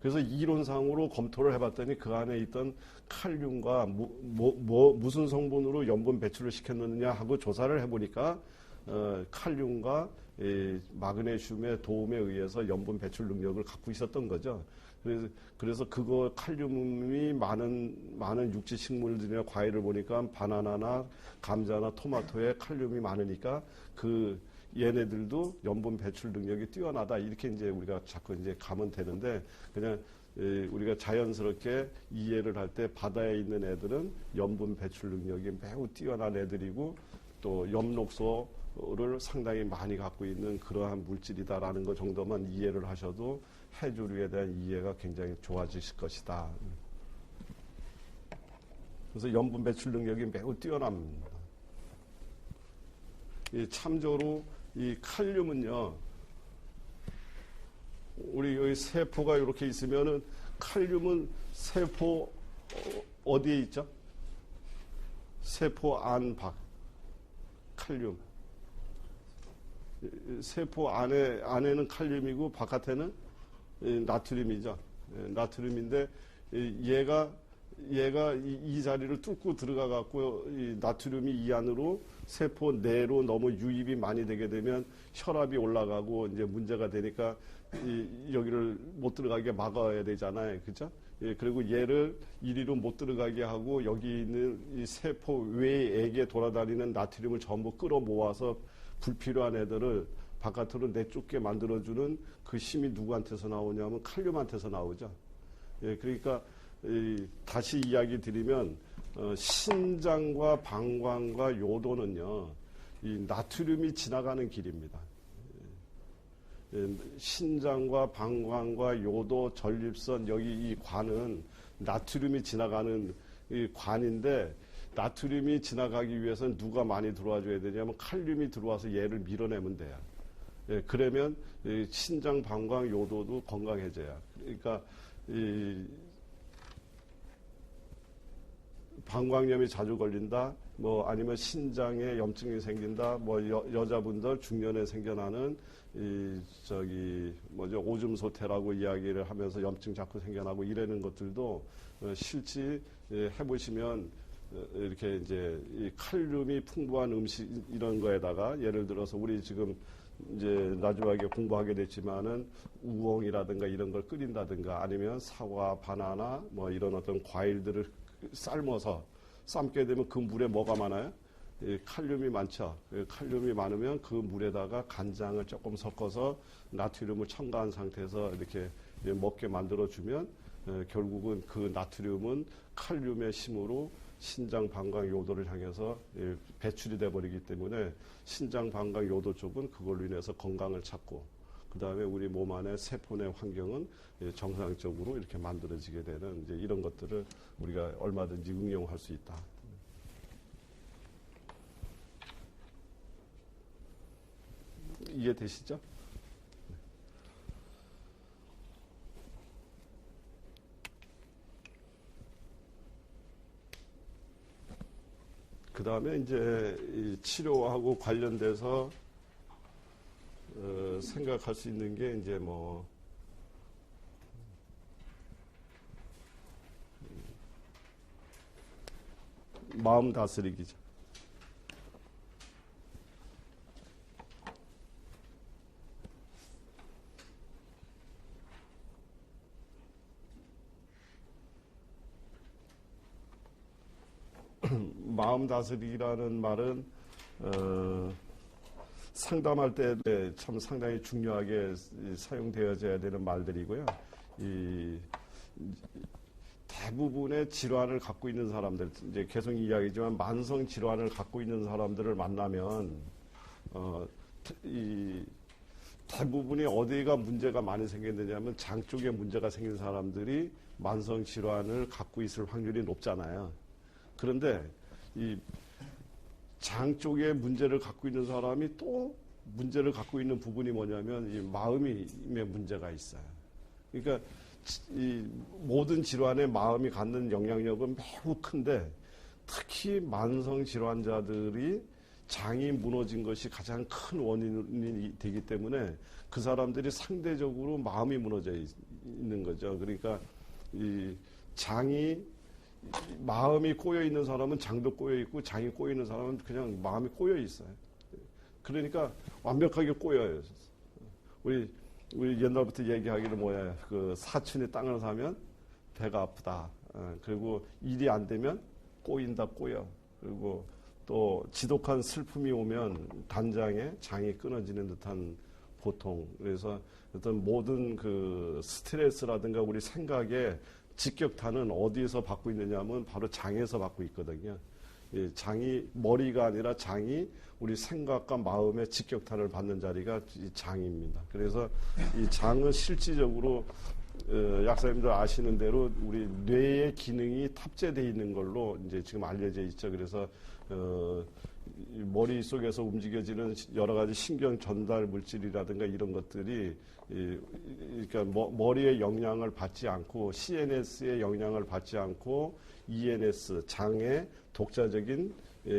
그래서 이론상으로 검토를 해봤더니 그 안에 있던 칼륨과 무슨 성분으로 염분 배출을 시켰느냐 하고 조사를 해보니까 칼륨과 마그네슘의 도움에 의해서 염분 배출 능력을 갖고 있었던 거죠. 그래서 그거 칼륨이 많은 육지 식물들이나 과일을 보니까 바나나나 감자나 토마토에 칼륨이 많으니까 그 얘네들도 염분 배출 능력이 뛰어나다 이렇게 이제 우리가 자꾸 이제 가면 되는데 그냥 우리가 자연스럽게 이해를 할 때 바다에 있는 애들은 염분 배출 능력이 매우 뛰어난 애들이고 또 엽록소를 상당히 많이 갖고 있는 그러한 물질이다라는 것 정도만 이해를 하셔도 해조류에 대한 이해가 굉장히 좋아지실 것이다. 그래서 염분 배출 능력이 매우 뛰어납니다. 참조로 이 칼륨은요, 우리 여기 세포가 이렇게 있으면은 칼륨은 세포 어디에 있죠? 세포 안박 칼륨. 세포 안에는 칼륨이고 바깥에는 나트륨이죠. 나트륨인데 얘가 이 자리를 뚫고 들어가 갖고 이 나트륨이 이 안으로 세포 내로 너무 유입이 많이 되게 되면 혈압이 올라가고 이제 문제가 되니까 여기를 못 들어가게 막아야 되잖아요. 그죠? 예, 그리고 얘를 이리로 못 들어가게 하고 여기 있는 이 세포 외액에 돌아다니는 나트륨을 전부 끌어 모아서 불필요한 애들을 바깥으로 내쫓게 만들어주는 그 힘이 누구한테서 나오냐면 칼륨한테서 나오죠. 예, 그러니까 다시 이야기 드리면 신장과 방광과 요도는요, 이 나트륨이 지나가는 길입니다. 신장과 방광과 요도, 전립선 여기 이 관은 나트륨이 지나가는 이 관인데 나트륨이 지나가기 위해서는 누가 많이 들어와 줘야 되냐면 칼륨이 들어와서 얘를 밀어내면 돼요. 예, 그러면 신장, 방광, 요도도 건강해져요. 그러니까 이 방광염이 자주 걸린다, 뭐 아니면 신장에 염증이 생긴다, 뭐 여자분들 중년에 생겨나는 오줌 소태라고 이야기를 하면서 염증 자꾸 생겨나고 이러는 것들도 실제 해보시면 이렇게 이제 이 칼륨이 풍부한 음식 이런 거에다가 예를 들어서 우리 지금 이제 나중에 공부하게 됐지만은 우엉이라든가 이런 걸 끓인다든가 아니면 사과, 바나나 뭐 이런 어떤 과일들을 삶아서 삶게 되면 그 물에 뭐가 많아요? 칼륨이 많죠. 칼륨이 많으면 그 물에다가 간장을 조금 섞어서 나트륨을 첨가한 상태에서 이렇게 먹게 만들어주면 결국은 그 나트륨은 칼륨의 힘으로 신장, 방광, 요도를 향해서 배출이 돼버리기 때문에 신장, 방광, 요도 쪽은 그걸로 인해서 건강을 찾고 그 다음에 우리 몸 안의 세포 내 환경은 정상적으로 이렇게 만들어지게 되는 이제 이런 것들을 우리가 얼마든지 응용할 수 있다. 이해되시죠? 그 다음에 이제 이 치료하고 관련돼서 생각할 수 있는 게 이제 뭐 마음 다스리기죠. 마음 다스리기라는 말은 상담할 때 참 상당히 중요하게 사용되어져야 되는 말들이고요. 대부분의 질환을 갖고 있는 사람들, 이제 계속 이야기지만 만성 질환을 갖고 있는 사람들을 만나면 대부분이 어디가 문제가 많이 생겼느냐면 장 쪽에 문제가 생긴 사람들이 만성 질환을 갖고 있을 확률이 높잖아요. 그런데 이 장 쪽에 문제를 갖고 있는 사람이 또 문제를 갖고 있는 부분이 뭐냐면 이 마음에 문제가 있어요. 그러니까 이 모든 질환에 마음이 갖는 영향력은 매우 큰데 특히 만성 질환자들이 장이 무너진 것이 가장 큰 원인이 되기 때문에 그 사람들이 상대적으로 마음이 무너져 있는 거죠. 그러니까 이 장이 마음이 꼬여 있는 사람은 장도 꼬여 있고 장이 꼬여 있는 사람은 그냥 마음이 꼬여 있어요. 그러니까 완벽하게 꼬여요. 우리 옛날부터 얘기하기를 뭐야, 그 사촌이 땅을 사면 배가 아프다. 그리고 일이 안 되면 꼬인다, 꼬여. 그리고 또 지독한 슬픔이 오면 단장에 장이 끊어지는 듯한 고통. 그래서 어떤 모든 그 스트레스라든가 우리 생각에 직격탄은 어디에서 받고 있느냐 하면 바로 장에서 받고 있거든요. 장이, 머리가 아니라 장이 우리 생각과 마음의 직격탄을 받는 자리가 이 장입니다. 그래서 이 장은 실질적으로 약사님들 아시는 대로 우리 뇌의 기능이 탑재되어 있는 걸로 이제 지금 알려져 있죠. 그래서 머릿속에서 움직여지는 여러 가지 신경 전달 물질이라든가 이런 것들이 그러니까 머리의 영향을 받지 않고 CNS의 영향을 받지 않고 ENS 장의 독자적인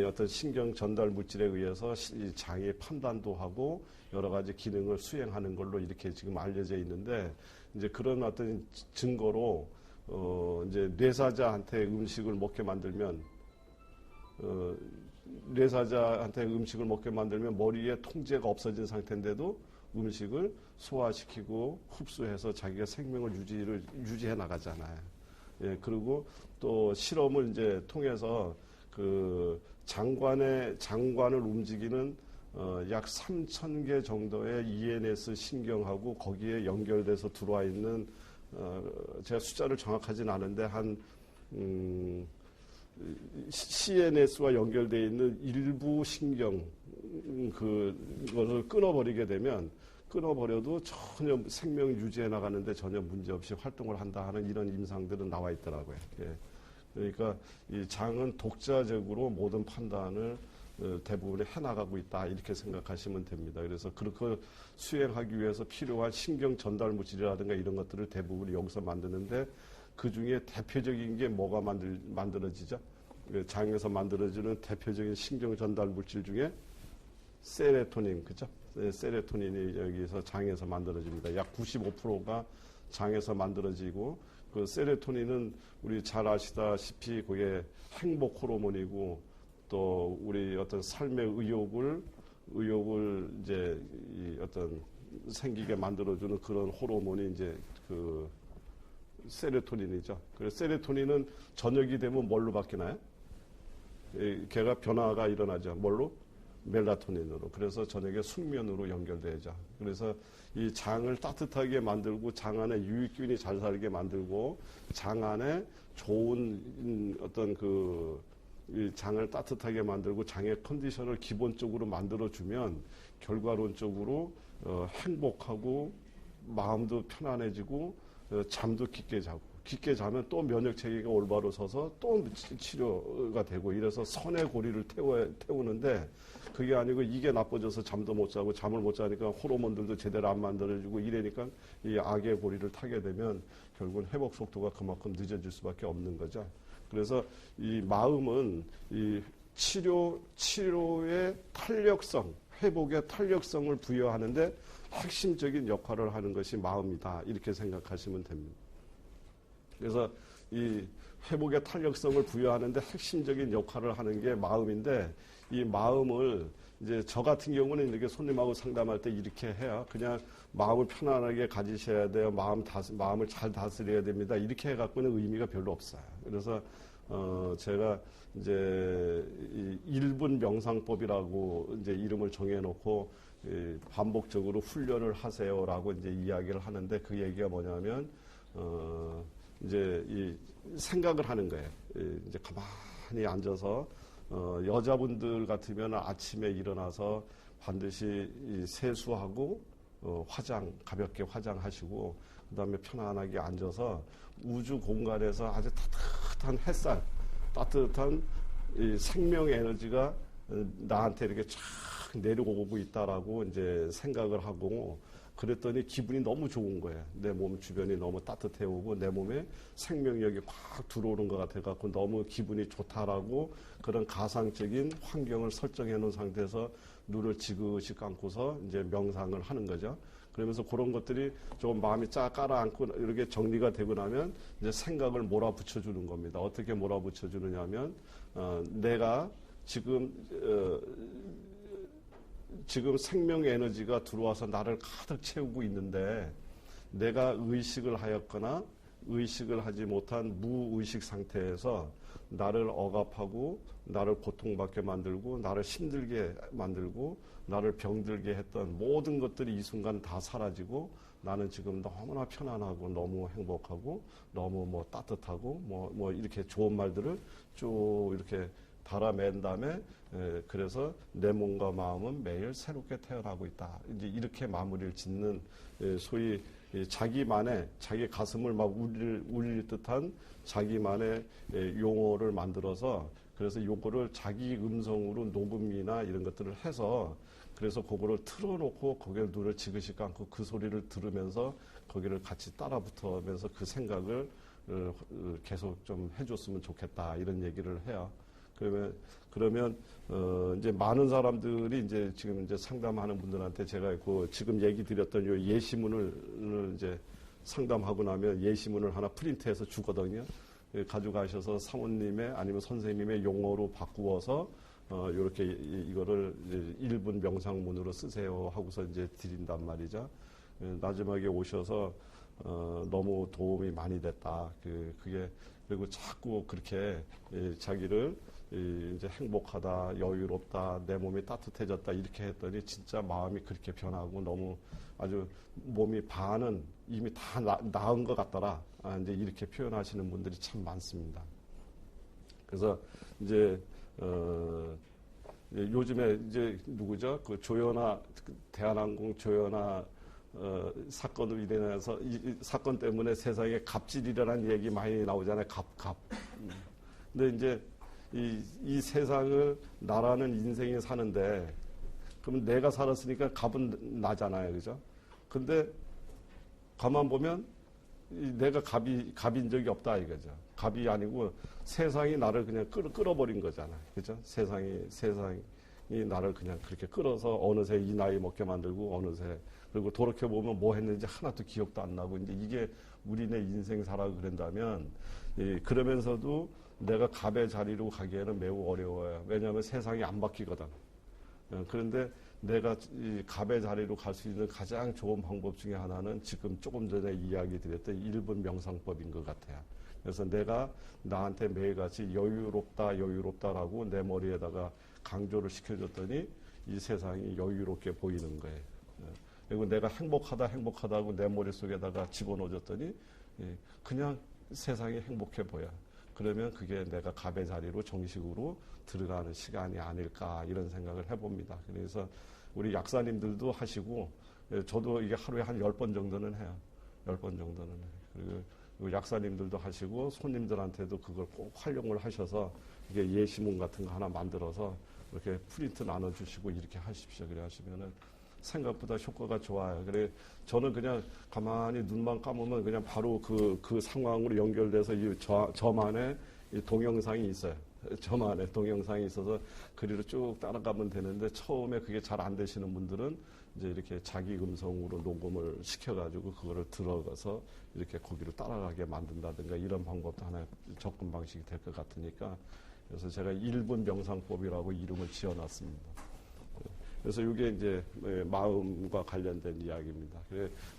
어떤 신경 전달 물질에 의해서 이 장의 판단도 하고 여러 가지 기능을 수행하는 걸로 이렇게 지금 알려져 있는데, 이제 그런 어떤 증거로 이제 뇌사자한테 음식을 먹게 만들면 뇌사자한테 음식을 먹게 만들면 머리에 통제가 없어진 상태인데도 음식을 소화시키고 흡수해서 자기가 생명을 유지해 나가잖아요. 예, 그리고 또 실험을 이제 통해서 그 장관을 움직이는 약 3,000개 정도의 ENS 신경하고 거기에 연결돼서 들어와 있는 제가 숫자를 정확하진 않은데 한 CNS와 연결되어 있는 일부 신경 그것을 끊어버려도 전혀 생명 유지해 나가는데 전혀 문제없이 활동을 한다 하는 이런 임상들은 나와 있더라고요. 예. 그러니까 이 장은 독자적으로 모든 판단을 대부분 해나가고 있다 이렇게 생각하시면 됩니다. 그래서 그렇게 수행하기 위해서 필요한 신경 전달 물질이라든가 이런 것들을 대부분 여기서 만드는데, 그 중에 대표적인 게 뭐가 만들어지죠? 장에서 만들어지는 대표적인 신경 전달 물질 중에 세로토닌, 그죠? 세로토닌이 여기서 장에서 만들어집니다. 약 95%가 장에서 만들어지고, 그 세로토닌은 우리 잘 아시다시피 그게 행복 호르몬이고, 또 우리 어떤 삶의 의욕을 이제 어떤 생기게 만들어주는 그런 호르몬이 이제 그 세로토닌이죠. 그래서 세로토닌은 저녁이 되면 뭘로 바뀌나요? 걔가 변화가 일어나죠. 뭘로? 멜라토닌으로. 그래서 저녁에 숙면으로 연결되죠. 그래서 이 장을 따뜻하게 만들고 장 안에 유익균이 잘 살게 만들고 장 안에 좋은 어떤 이 장을 따뜻하게 만들고 장의 컨디션을 기본적으로 만들어주면 결과론적으로 행복하고 마음도 편안해지고 잠도 깊게 자고, 깊게 자면 또 면역 체계가 올바로 서서 또 치료가 되고, 이래서 선의 고리를 태우는데, 그게 아니고 이게 나빠져서 잠도 못 자고 잠을 못 자니까 호르몬들도 제대로 안 만들어지고 이러니까 이 악의 고리를 타게 되면 결국은 회복 속도가 그만큼 늦어질 수밖에 없는 거죠. 그래서 이 마음은 이 치료의 탄력성, 회복의 탄력성을 부여하는데 핵심적인 역할을 하는 것이 마음이다. 이렇게 생각하시면 됩니다. 그래서 이 회복의 탄력성을 부여하는데 핵심적인 역할을 하는 게 마음인데, 이 마음을 이제 저 같은 경우는 이렇게 손님하고 상담할 때 이렇게 해요. 그냥 마음을 편안하게 가지셔야 돼요. 마음을 잘 다스려야 됩니다. 이렇게 해갖고는 의미가 별로 없어요. 그래서 제가 이제 이 1분 명상법이라고 이제 이름을 정해놓고 반복적으로 훈련을 하세요라고 이제 이야기를 하는데, 그 얘기가 뭐냐면 이제 이 생각을 하는 거예요. 이제 가만히 앉아서 여자분들 같으면 아침에 일어나서 반드시 세수하고 가볍게 화장하시고 그다음에 편안하게 앉아서 우주 공간에서 아주 따뜻한 햇살, 따뜻한 이 생명 에너지가 나한테 이렇게 쫙 내려오고 있다라고 이제 생각을 하고, 그랬더니 기분이 너무 좋은 거예요. 내 몸 주변이 너무 따뜻해 오고 내 몸에 생명력이 확 들어오는 것 같아갖고 너무 기분이 좋다라고 그런 가상적인 환경을 설정해 놓은 상태에서 눈을 지그시 감고서 이제 명상을 하는 거죠. 그러면서 그런 것들이 좀 마음이 쫙 깔아앉고 이렇게 정리가 되고 나면 이제 생각을 몰아붙여 주는 겁니다. 어떻게 몰아붙여 주느냐 하면 내가 지금 생명 에너지가 들어와서 나를 가득 채우고 있는데, 내가 의식을 하였거나 의식을 하지 못한 무의식 상태에서 나를 억압하고 나를 고통받게 만들고 나를 힘들게 만들고 나를 병들게 했던 모든 것들이 이 순간 다 사라지고, 나는 지금 너무나 편안하고 너무 행복하고 너무 뭐 따뜻하고 뭐 이렇게 좋은 말들을 쭉 이렇게 달아맨 다음에 그래서 내 몸과 마음은 매일 새롭게 태어나고 있다. 이제 이렇게 마무리를 짓는 소위 자기만의 자기 가슴을 막 울릴 듯한 자기만의 용어를 만들어서, 그래서 요거를 자기 음성으로 녹음이나 이런 것들을 해서 그래서 그거를 틀어놓고 거기에 눈을 지그시 감고 그 소리를 들으면서 거기를 같이 따라 붙으면서 그 생각을 계속 좀 해줬으면 좋겠다 이런 얘기를 해요. 그러면 이제 많은 사람들이 이제 지금 이제 상담하는 분들한테 제가 그 지금 얘기 드렸던 요 예시문을 이제 상담하고 나면 예시문을 하나 프린트해서 주거든요. 가져가셔서 사모님의 아니면 선생님의 용어로 바꾸어서 요렇게 이거를 이제 1분 명상문으로 쓰세요 하고서 이제 드린단 말이죠. 마지막에 오셔서 너무 도움이 많이 됐다. 그게 그리고 자꾸 그렇게 자기를 이제 행복하다, 여유롭다, 내 몸이 따뜻해졌다 이렇게 했더니 진짜 마음이 그렇게 변하고 너무 아주 몸이 반은 이미 다 나은 것 같더라. 이제 이렇게 표현하시는 분들이 참 많습니다. 그래서 이제 요즘에 이제 누구죠? 그 조연아 대한항공 조연아 사건으로 인해서 이 사건 때문에 세상에 갑질이라는 얘기 많이 나오잖아요. 갑. 근데 이제 이 세상을 나라는 인생이 사는데 그러면 내가 살았으니까 갑은 나잖아요. 그죠? 근데 가만 보면 내가 갑인 적이 없다 이거죠. 갑이 아니고 세상이 나를 그냥 끌어버린 거잖아요. 그죠? 세상이 나를 그냥 그렇게 끌어서 어느새 이 나이 먹게 만들고 어느새 그리고 돌이켜보면 뭐 했는지 하나도 기억도 안 나고 이제 이게 우리네 인생 살아 그런다면 그러면서도 내가 갑의 자리로 가기에는 매우 어려워요. 왜냐하면 세상이 안 바뀌거든. 그런데 내가 이 갑의 자리로 갈 수 있는 가장 좋은 방법 중에 하나는 지금 조금 전에 이야기 드렸던 1분 명상법인 것 같아요. 그래서 내가 나한테 매일같이 여유롭다라고 내 머리에다가 강조를 시켜줬더니 이 세상이 여유롭게 보이는 거예요. 그리고 내가 행복하다고 내 머릿속에다가 집어넣어줬더니 그냥 세상이 행복해 보여. 그러면 그게 내가 갑의 자리로 정식으로 들어가는 시간이 아닐까 이런 생각을 해봅니다. 그래서 우리 약사님들도 하시고 저도 이게 하루에 한 10번 정도는 해요. 10번 정도는 해요. 그리고 약사님들도 하시고 손님들한테도 그걸 꼭 활용을 하셔서 이게 예시문 같은 거 하나 만들어서 이렇게 프린트 나눠주시고 이렇게 하십시오. 그래 하시면은 생각보다 효과가 좋아요. 그래 저는 그냥 가만히 눈만 감으면 그냥 바로 그 상황으로 연결돼서 저만의 동영상이 있어요. 저만의 동영상이 있어서 그리로 쭉 따라가면 되는데 처음에 그게 잘 안 되시는 분들은 이제 이렇게 자기 음성으로 녹음을 시켜가지고 그거를 들어가서 이렇게 거기로 따라가게 만든다든가 이런 방법도 하나의 접근 방식이 될 것 같으니까 그래서 제가 1분 명상법이라고 이름을 지어놨습니다. 그래서 이게 이제 마음과 관련된 이야기입니다.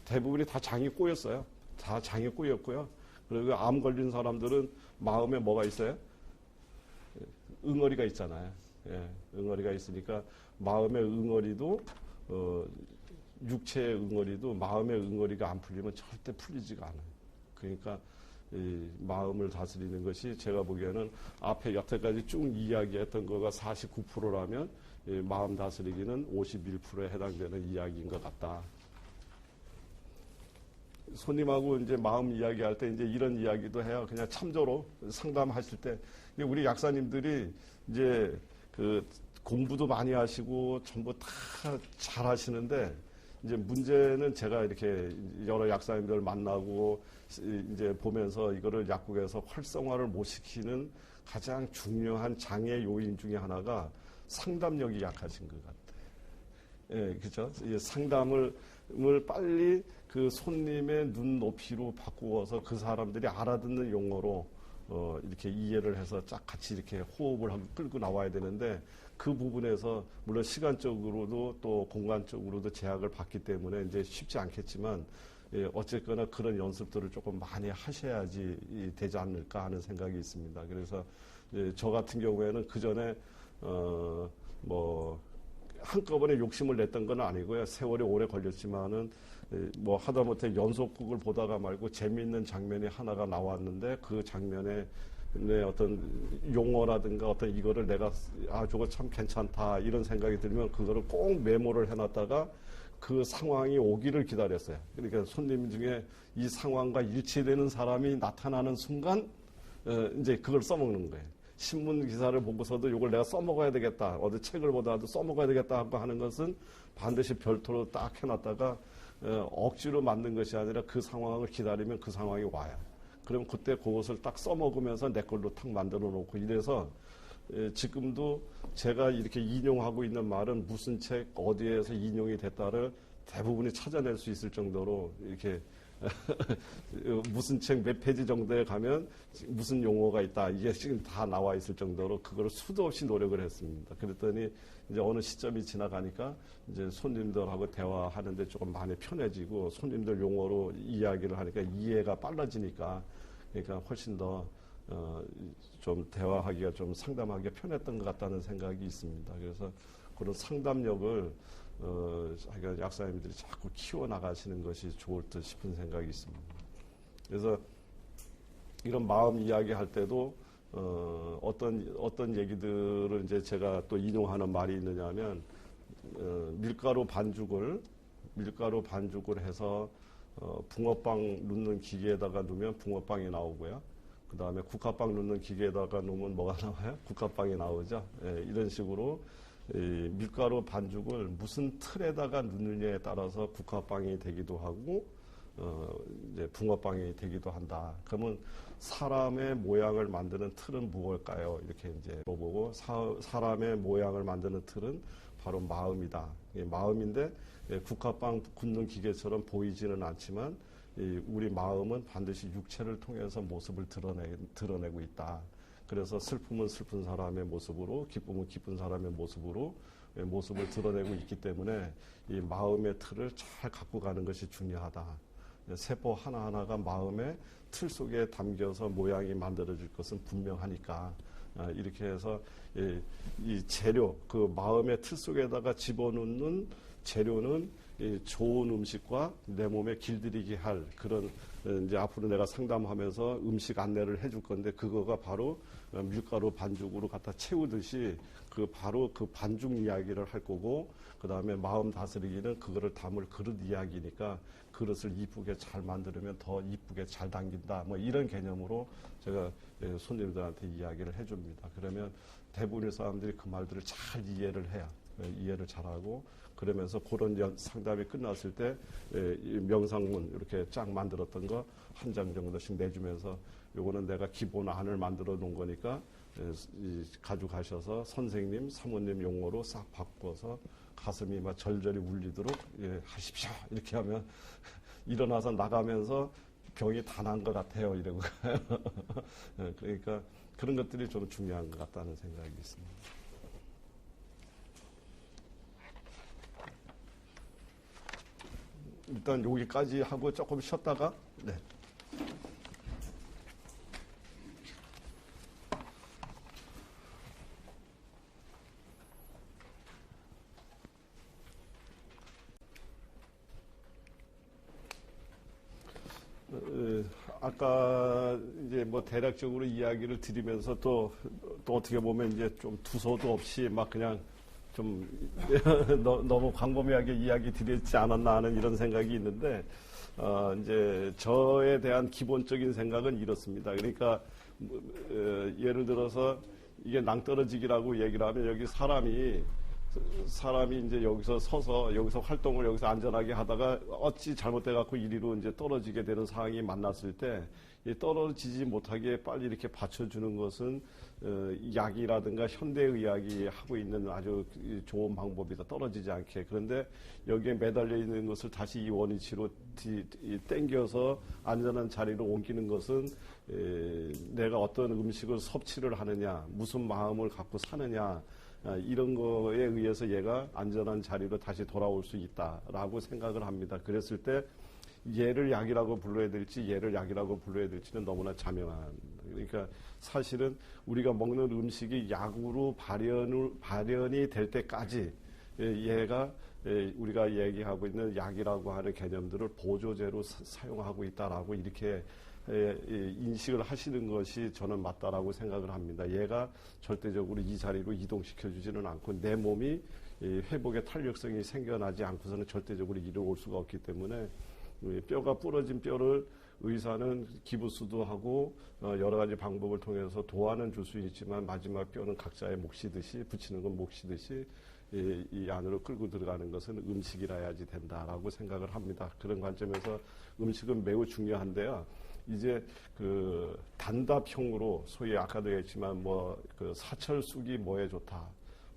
대부분이 다 장이 꼬였어요. 다 장이 꼬였고요. 그리고 암 걸린 사람들은 마음에 뭐가 있어요? 응어리가 있잖아요. 응어리가 있으니까 마음의 응어리도 육체의 응어리도 마음의 응어리가 안 풀리면 절대 풀리지가 않아요. 그러니까 이 마음을 다스리는 것이 제가 보기에는 앞에 여태까지 쭉 이야기했던 거가 49%라면 마음 다스리기는 51%에 해당되는 이야기인 것 같다. 손님하고 이제 마음 이야기할 때 이제 이런 이야기도 해요. 그냥 참조로 상담하실 때 우리 약사님들이 이제 그 공부도 많이 하시고 전부 다 잘 하시는데 이제 문제는 제가 이렇게 여러 약사님들 만나고 이제 보면서 이거를 약국에서 활성화를 못 시키는 가장 중요한 장애 요인 중에 하나가 상담력이 약하신 것 같아요. 예, 그죠? 상담을 빨리 그 손님의 눈높이로 바꾸어서 그 사람들이 알아듣는 용어로 이렇게 이해를 해서 쫙 같이 이렇게 호흡을 하고 끌고 나와야 되는데 그 부분에서 물론 시간적으로도 또 공간적으로도 제약을 받기 때문에 이제 쉽지 않겠지만 어쨌거나 그런 연습들을 조금 많이 하셔야지 되지 않을까 하는 생각이 있습니다. 그래서 저 같은 경우에는 그 전에 뭐 한꺼번에 욕심을 냈던 건 아니고요. 세월이 오래 걸렸지만은 뭐 하다못해 연속극을 보다가 말고 재미있는 장면이 하나가 나왔는데 그 장면에 어떤 용어라든가 어떤 이거를 내가 저거 참 괜찮다 이런 생각이 들면 그거를 꼭 메모를 해놨다가 그 상황이 오기를 기다렸어요. 그러니까 손님 중에 이 상황과 일치되는 사람이 나타나는 순간 이제 그걸 써먹는 거예요. 신문 기사를 보고서도 이걸 내가 써먹어야 되겠다. 어디 책을 보다도 써먹어야 되겠다 하고 하는 것은 반드시 별도로 딱 해놨다가 억지로 만든 것이 아니라 그 상황을 기다리면 그 상황이 와요. 그럼 그때 그것을 딱 써먹으면서 내 걸로 탁 만들어 놓고 이래서 지금도 제가 이렇게 인용하고 있는 말은 무슨 책 어디에서 인용이 됐다를 대부분이 찾아낼 수 있을 정도로 이렇게 무슨 책 몇 페이지 정도에 가면 무슨 용어가 있다. 이게 지금 다 나와 있을 정도로 그걸 수도 없이 노력을 했습니다. 그랬더니 이제 어느 시점이 지나가니까 이제 손님들하고 대화하는데 조금 많이 편해지고 손님들 용어로 이야기를 하니까 이해가 빨라지니까 그러니까 훨씬 더 좀 대화하기가 좀 상담하기가 편했던 것 같다는 생각이 있습니다. 그래서 그런 상담력을 약사님들이 자꾸 키워나가시는 것이 좋을 듯 싶은 생각이 있습니다. 그래서 이런 마음 이야기 할 때도, 어떤 얘기들을 이제 제가 또 인용하는 말이 있느냐 하면, 밀가루 반죽을 해서, 붕어빵 넣는 기계에다가 넣으면 붕어빵이 나오고요. 그 다음에 국화빵 넣는 기계에다가 넣으면 뭐가 나와요? 국화빵이 나오죠. 예, 이런 식으로 밀가루 반죽을 무슨 틀에다가 넣느냐에 따라서 국화빵이 되기도 하고 이제 붕어빵이 되기도 한다. 그러면 사람의 모양을 만드는 틀은 무엇일까요? 이렇게 이제 물어보고 사람의 모양을 만드는 틀은 바로 마음이다. 마음인데 국화빵 굽는 기계처럼 보이지는 않지만 우리 마음은 반드시 육체를 통해서 모습을 드러내고 있다. 그래서 슬픔은 슬픈 사람의 모습으로, 기쁨은 기쁜 사람의 모습으로 모습을 드러내고 있기 때문에 이 마음의 틀을 잘 갖고 가는 것이 중요하다. 세포 하나하나가 마음의 틀 속에 담겨서 모양이 만들어질 것은 분명하니까 이렇게 해서 이 재료, 그 마음의 틀 속에다가 집어넣는 재료는 좋은 음식과 내 몸에 길들이게 할 그런 이제 앞으로 내가 상담하면서 음식 안내를 해줄 건데 그거가 바로 밀가루 반죽으로 갖다 채우듯이 바로 그 반죽 이야기를 할 거고 그 다음에 마음 다스리기는 그거를 담을 그릇 이야기니까 그릇을 이쁘게 잘 만들면 더 이쁘게 잘 당긴다. 뭐 이런 개념으로 제가 손님들한테 이야기를 해줍니다. 그러면 대부분의 사람들이 그 말들을 잘 이해를 해요. 이해를 잘하고 그러면서 그런 상담이 끝났을 때 명상문 이렇게 쫙 만들었던 거 한 장 정도씩 내주면서 요거는 내가 기본 안을 만들어 놓은 거니까 가져가셔서 선생님, 사모님 용어로 싹 바꿔서 가슴이 막 절절히 울리도록 하십시오. 이렇게 하면 일어나서 나가면서 병이 다 난 것 같아요. 이러고 그러니까 그런 것들이 좀 중요한 것 같다는 생각이 있습니다. 일단 여기까지 하고 조금 쉬었다가 네. 아까 이제 뭐 대략적으로 이야기를 드리면서 또 어떻게 보면 이제 좀 두서도 없이 막 그냥 좀 너무 광범위하게 이야기 드리지 않았나 하는 이런 생각이 있는데 이제 저에 대한 기본적인 생각은 이렇습니다. 그러니까 예를 들어서 이게 낭떠러지기라고 얘기를 하면 여기 사람이 이제 여기서 서서 여기서 활동을 여기서 안전하게 하다가 어찌 잘못돼 갖고 이리로 이제 떨어지게 되는 상황이 만났을 때 이 떨어지지 못하게 빨리 이렇게 받쳐주는 것은 약이라든가 현대의학이 하고 있는 아주 좋은 방법이다. 떨어지지 않게. 그런데 여기에 매달려 있는 것을 다시 이 원위치로 땡겨서 안전한 자리로 옮기는 것은 내가 어떤 음식을 섭취를 하느냐, 무슨 마음을 갖고 사느냐, 이런 거에 의해서 얘가 안전한 자리로 다시 돌아올 수 있다라고 생각을 합니다. 그랬을 때 얘를 약이라고 불러야 될지 얘를 약이라고 불러야 될지는 너무나 자명한. 그러니까 사실은 우리가 먹는 음식이 약으로 발현이 될 때까지 얘가 우리가 얘기하고 있는 약이라고 하는 개념들을 보조제로 사용하고 있다라고 이렇게 인식을 하시는 것이 저는 맞다라고 생각을 합니다. 얘가 절대적으로 이 자리로 이동시켜주지는 않고 내 몸이 회복의 탄력성이 생겨나지 않고서는 절대적으로 이리로 올 수가 없기 때문에 뼈가 부러진 뼈를 의사는 기부수도 하고 여러 가지 방법을 통해서 도와는 줄 수 있지만 마지막 뼈는 각자의 몫이듯이 붙이는 건 몫이듯이 이 안으로 끌고 들어가는 것은 음식이라야지 된다라고 생각을 합니다. 그런 관점에서 음식은 매우 중요한데요. 이제 그 단답형으로 소위 아까도 얘기했지만 뭐 그 사철쑥이 뭐에 좋다,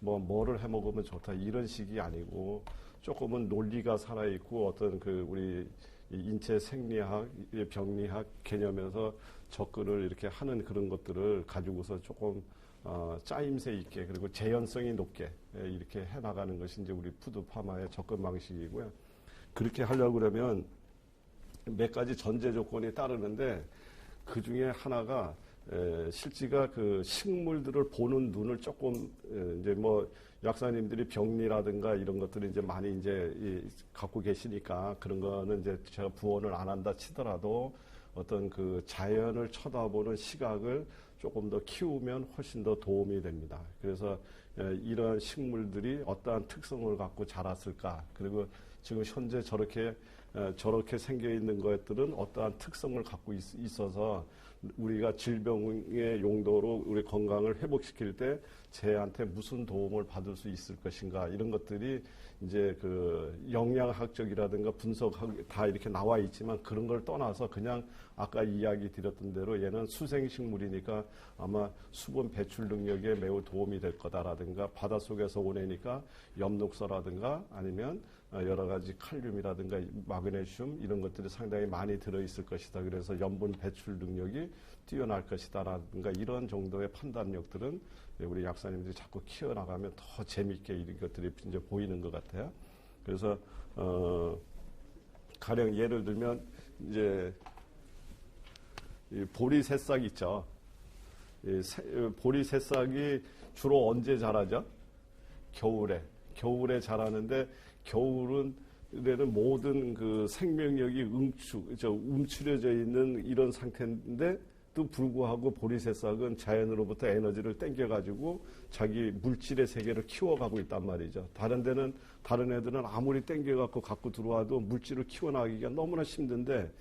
뭐를 해 먹으면 좋다 이런 식이 아니고 조금은 논리가 살아 있고 어떤 그 우리 인체 생리학, 병리학 개념에서 접근을 이렇게 하는 그런 것들을 가지고서 조금 짜임새 있게 그리고 재현성이 높게 이렇게 해 나가는 것이 이제 우리 푸드 파마의 접근 방식이고요. 그렇게 하려고 그러면 몇 가지 전제 조건이 따르는데 그 중에 하나가 실제가 그 식물들을 보는 눈을 조금 이제 뭐 약사님들이 병리라든가 이런 것들을 이제 많이 이제 갖고 계시니까 그런 거는 이제 제가 부언을 안 한다 치더라도 어떤 그 자연을 쳐다보는 시각을 조금 더 키우면 훨씬 더 도움이 됩니다. 그래서 이러한 식물들이 어떠한 특성을 갖고 자랐을까, 그리고 지금 현재 저렇게 생겨 있는 것들은 어떠한 특성을 갖고 있어서 우리가 질병의 용도로 우리 건강을 회복시킬 때 쟤한테 무슨 도움을 받을 수 있을 것인가, 이런 것들이 이제 그 영양학적이라든가 분석학 다 이렇게 나와 있지만 그런 걸 떠나서 그냥 아까 이야기 드렸던 대로 얘는 수생식물이니까 아마 수분 배출 능력에 매우 도움이 될 거다라든가 바닷속에서 오내니까 엽록소라든가 아니면 여러 가지 칼륨이라든가 마그네슘 이런 것들이 상당히 많이 들어있을 것이다. 그래서 염분 배출 능력이 뛰어날 것이다라든가 이런 정도의 판단력들은 우리 약사님들이 자꾸 키워나가면 더 재미있게 이런 것들이 이제 보이는 것 같아요. 그래서 가령 예를 들면 이제 이 보리 새싹 있죠. 보리 새싹이 주로 언제 자라죠? 겨울에 자라는데 겨울에는 모든 그 생명력이 움츠려져 있는 이런 상태인데 또 불구하고 보리새싹은 자연으로부터 에너지를 땡겨가지고 자기 물질의 세계를 키워가고 있단 말이죠. 다른 애들은 아무리 땡겨갖고 갖고 들어와도 물질을 키워나가기가 너무나 힘든데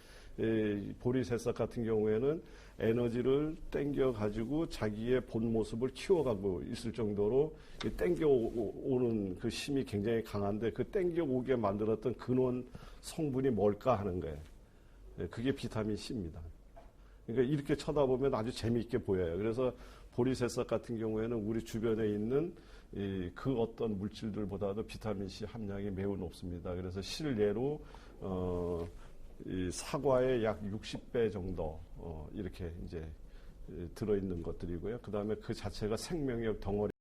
보리새싹 같은 경우에는 에너지를 땡겨가지고 자기의 본 모습을 키워가고 있을 정도로 땡겨오는 그 힘이 굉장히 강한데 그 땡겨오게 만들었던 근원 성분이 뭘까 하는 거예요. 그게 비타민 C입니다. 그러니까 이렇게 쳐다보면 아주 재미있게 보여요. 그래서 보리새싹 같은 경우에는 우리 주변에 있는 그 어떤 물질들보다도 비타민 C 함량이 매우 높습니다. 그래서 실례로 이 사과의 약 60배 정도 이렇게 이제 들어있는 것들이고요. 그 다음에 그 자체가 생명력 덩어리